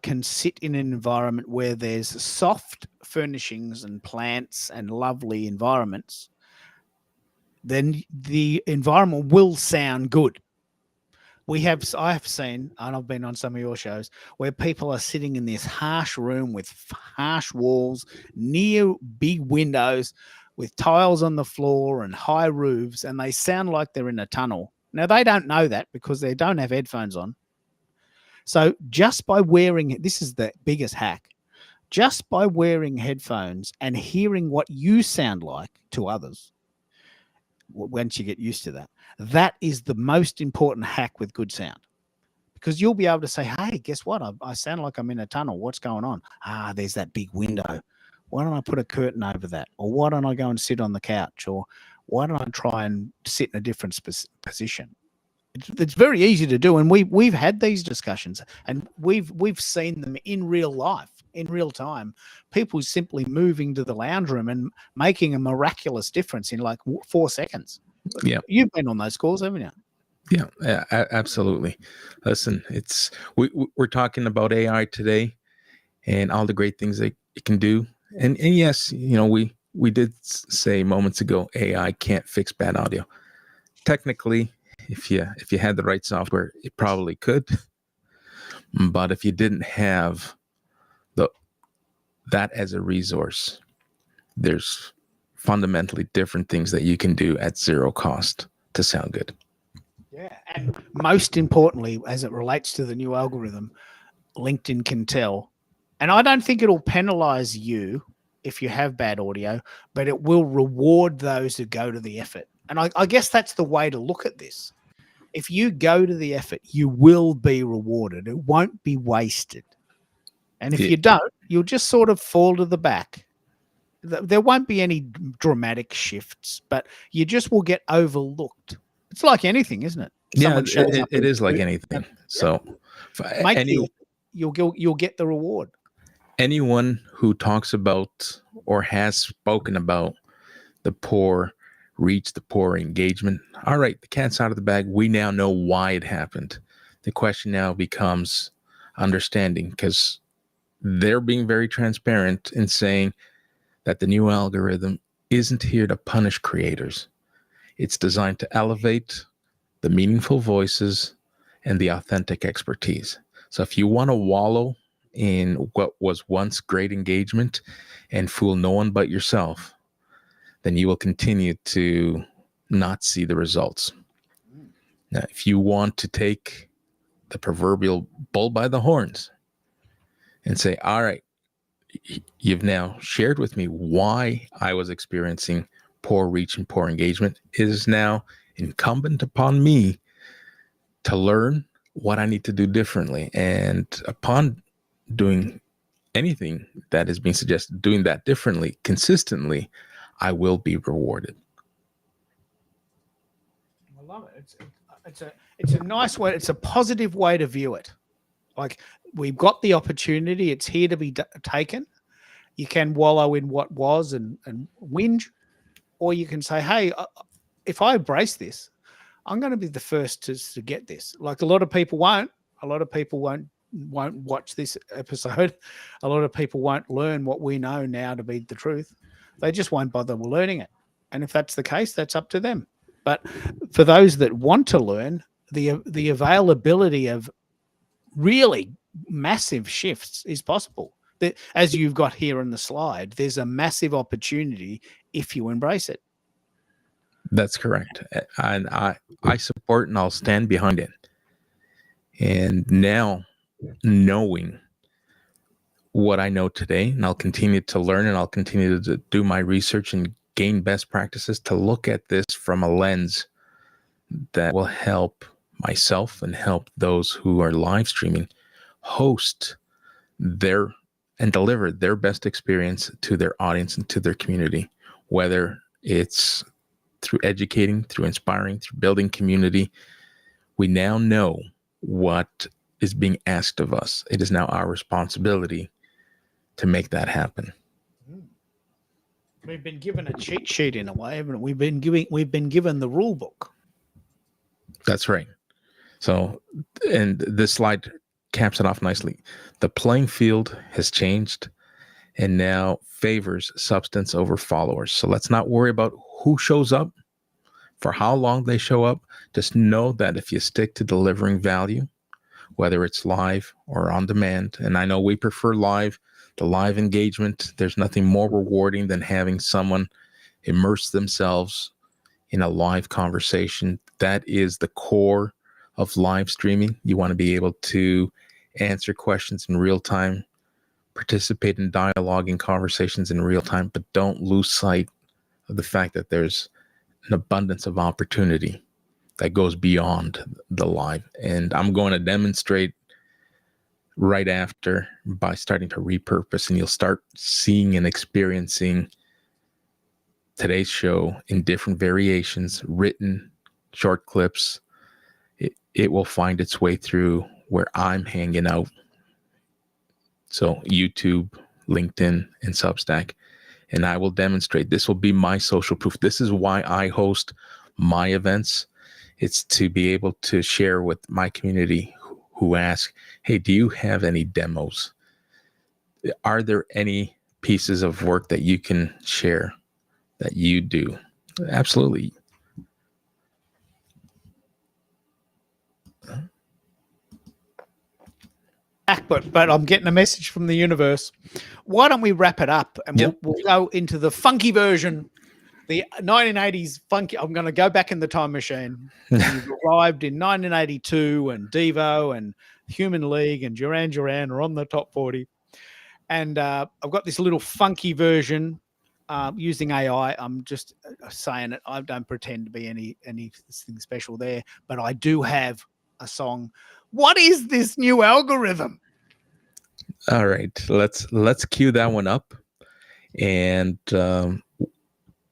can sit in an environment where there's soft furnishings and plants and lovely environments, then the environment will sound good. I have seen, and I've been on some of your shows, where people are sitting in this harsh room with harsh walls, near big windows, with tiles on the floor and high roofs, and they sound like they're in a tunnel. Now, they don't know that because they don't have headphones on. So just by wearing, this is the biggest hack, just by wearing headphones and hearing what you sound like to others, once you get used to that, that is the most important hack with good sound. Because you'll be able to say, hey, guess what? I sound like I'm in a tunnel. What's going on? There's that big window. Why don't I put a curtain over that? Or why don't I go and sit on the couch? Or why don't I try and sit in a different position? It's very easy to do, and we've had these discussions, and we've seen them in real life, in real time. People simply moving to the lounge room and making a miraculous difference in like 4 seconds. Yeah, you've been on those calls, haven't you? Yeah, absolutely. Listen, we're talking about AI today and all the great things that it can do, and yes, we did say moments ago, AI can't fix bad audio. Technically, if you had the right software, it probably could. But if you didn't have that as a resource, there's fundamentally different things that you can do at zero cost to sound good. Yeah, and most importantly, as it relates to the new algorithm, LinkedIn can tell, and I don't think it'll penalize you if you have bad audio, but it will reward those who go to the effort. And I guess that's the way to look at this. If you go to the effort, you will be rewarded. It won't be wasted. And if you don't, you'll just sort of fall to the back. There won't be any dramatic shifts, but you just will get overlooked. It's like anything, isn't it? Yeah, it is like anything. So you'll get the reward. Anyone who talks about or has spoken about the poor reach, the poor engagement, all right, the cat's out of the bag. We now know why it happened. The question now becomes understanding, because they're being very transparent in saying that the new algorithm isn't here to punish creators. It's designed to elevate the meaningful voices and the authentic expertise. So if you want to wallow in what was once great engagement and fool no one but yourself, then you will continue to not see the results. Now, if you want to take the proverbial bull by the horns and say, all right, you've now shared with me why I was experiencing poor reach and poor engagement, it is now incumbent upon me to learn what I need to do differently. And upon doing anything that is being suggested, doing that differently, consistently, I will be rewarded. I love it. It's a nice way. It's a positive way to view it. Like, we've got the opportunity. It's here to be taken. You can wallow in what was and whinge, or you can say, hey, if I embrace this, I'm going to be the first to get this. Like, a lot of people won't. A lot of people won't watch this episode. A lot of people won't learn what we know now to be the truth. They just won't bother learning it. And if that's the case, that's up to them. But for those that want to learn, the availability of really massive shifts is possible. As you've got here on the slide, there's a massive opportunity if you embrace it. That's correct. And I support and I'll stand behind it. And now, knowing what I know today, and I'll continue to learn and I'll continue to do my research and gain best practices to look at this from a lens that will help myself and help those who are live streaming host their and deliver their best experience to their audience and to their community, whether it's through educating, through inspiring, through building community. We now know what is being asked of us. It is now our responsibility to make that happen. We've been given a cheat sheet in a way, haven't we? We've been given the rule book. That's right. So, and this slide caps it off nicely. The playing field has changed and now favors substance over followers. So let's not worry about who shows up, for how long they show up. Just know that if you stick to delivering value, whether it's live or on demand, and I know we prefer live, the live engagement, there's nothing more rewarding than having someone immerse themselves in a live conversation. That is the core of live streaming. You want to be able to answer questions in real time, participate in dialogue and conversations in real time, but don't lose sight of the fact that there's an abundance of opportunity that goes beyond the live. And I'm going to demonstrate right after by starting to repurpose, and you'll start seeing and experiencing today's show in different variations, written, short clips. It will find its way through where I'm hanging out. So YouTube, LinkedIn, and Substack. And I will demonstrate. This will be my social proof. This is why I host my events. It's to be able to share with my community who ask, hey, do you have any demos? Are there any pieces of work that you can share that you do? Absolutely. But I'm getting a message from the universe. Why don't we wrap it up and we'll go into the funky version, the 1980s funky. I'm going to go back in the time machine. You've arrived in 1982 and Devo and Human League and Duran Duran are on the top 40. And I've got this little funky version using AI. I'm just saying it. I don't pretend to be anything special there, but I do have a song. What is this new algorithm? All right, let's cue that one up. And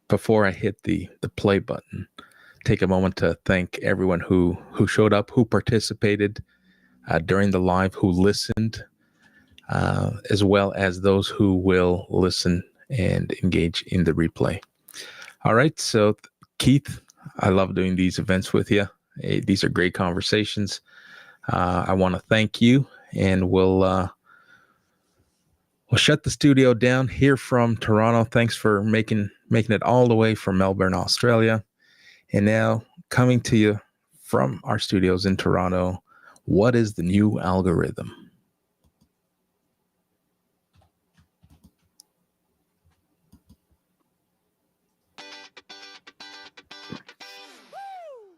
before I hit the play button, take a moment to thank everyone who showed up, who participated during the live, who listened, as well as those who will listen and engage in the replay. All right, so Keith, I love doing these events with you. These are great conversations. I want to thank you, and we'll shut the studio down here from Toronto. Thanks for making it all the way from Melbourne, Australia. And now coming to you from our studios in Toronto, What is the new algorithm?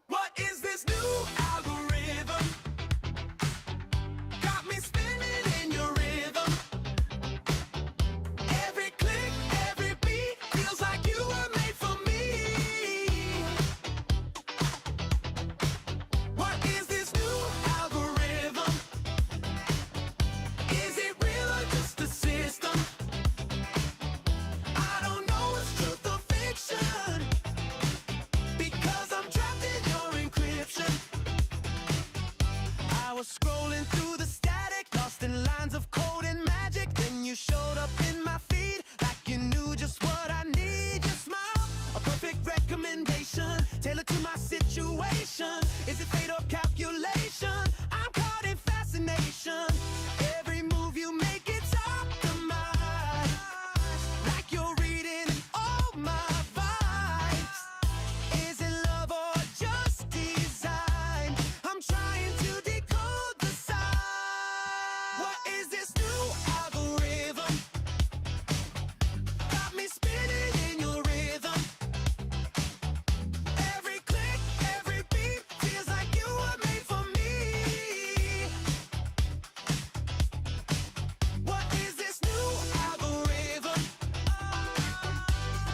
What is this new algorithm? Got me spinning in your rhythm. Every click, every beat feels like you were made for me. What is this new algorithm? Is it real or just a system? I don't know, it's truth or fiction, because I'm trapped in your encryption. I was scrolling through the static, lost in lines of code and magic. Then you showed up in my feed like you knew just what I need. Your smile, a perfect recommendation, tailored to my situation. Is it fate or calculation? I'm caught in fascination. Every move you make, it's optimized, like you're reading all my vibes. Is it love or just design? I'm trying to decode the sign. What is this new algorithm? Got me spinning in your rhythm. Every click, every beat feels like you were made for me. What is this new algorithm?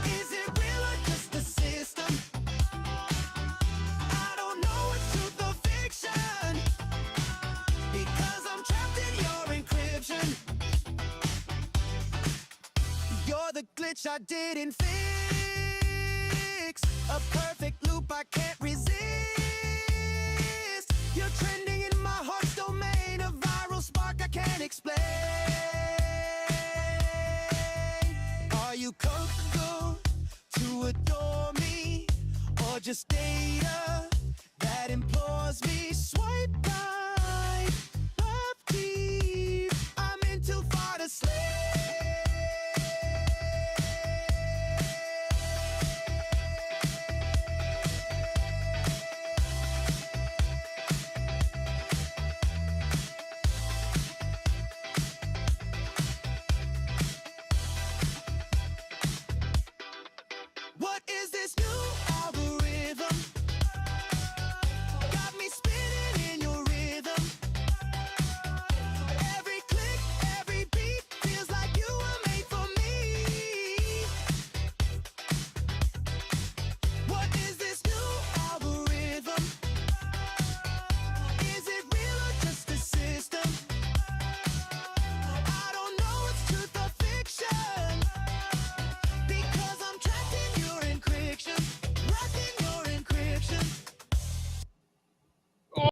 Is it real or just a system? I don't know, it's truth or fiction, because I'm trapped in your encryption. You're the glitch I didn't fix, a perfect loop I can't resist. You're trending in my heart's domain, a viral spark I can't explain. Are you comfortable to adore me, or just data?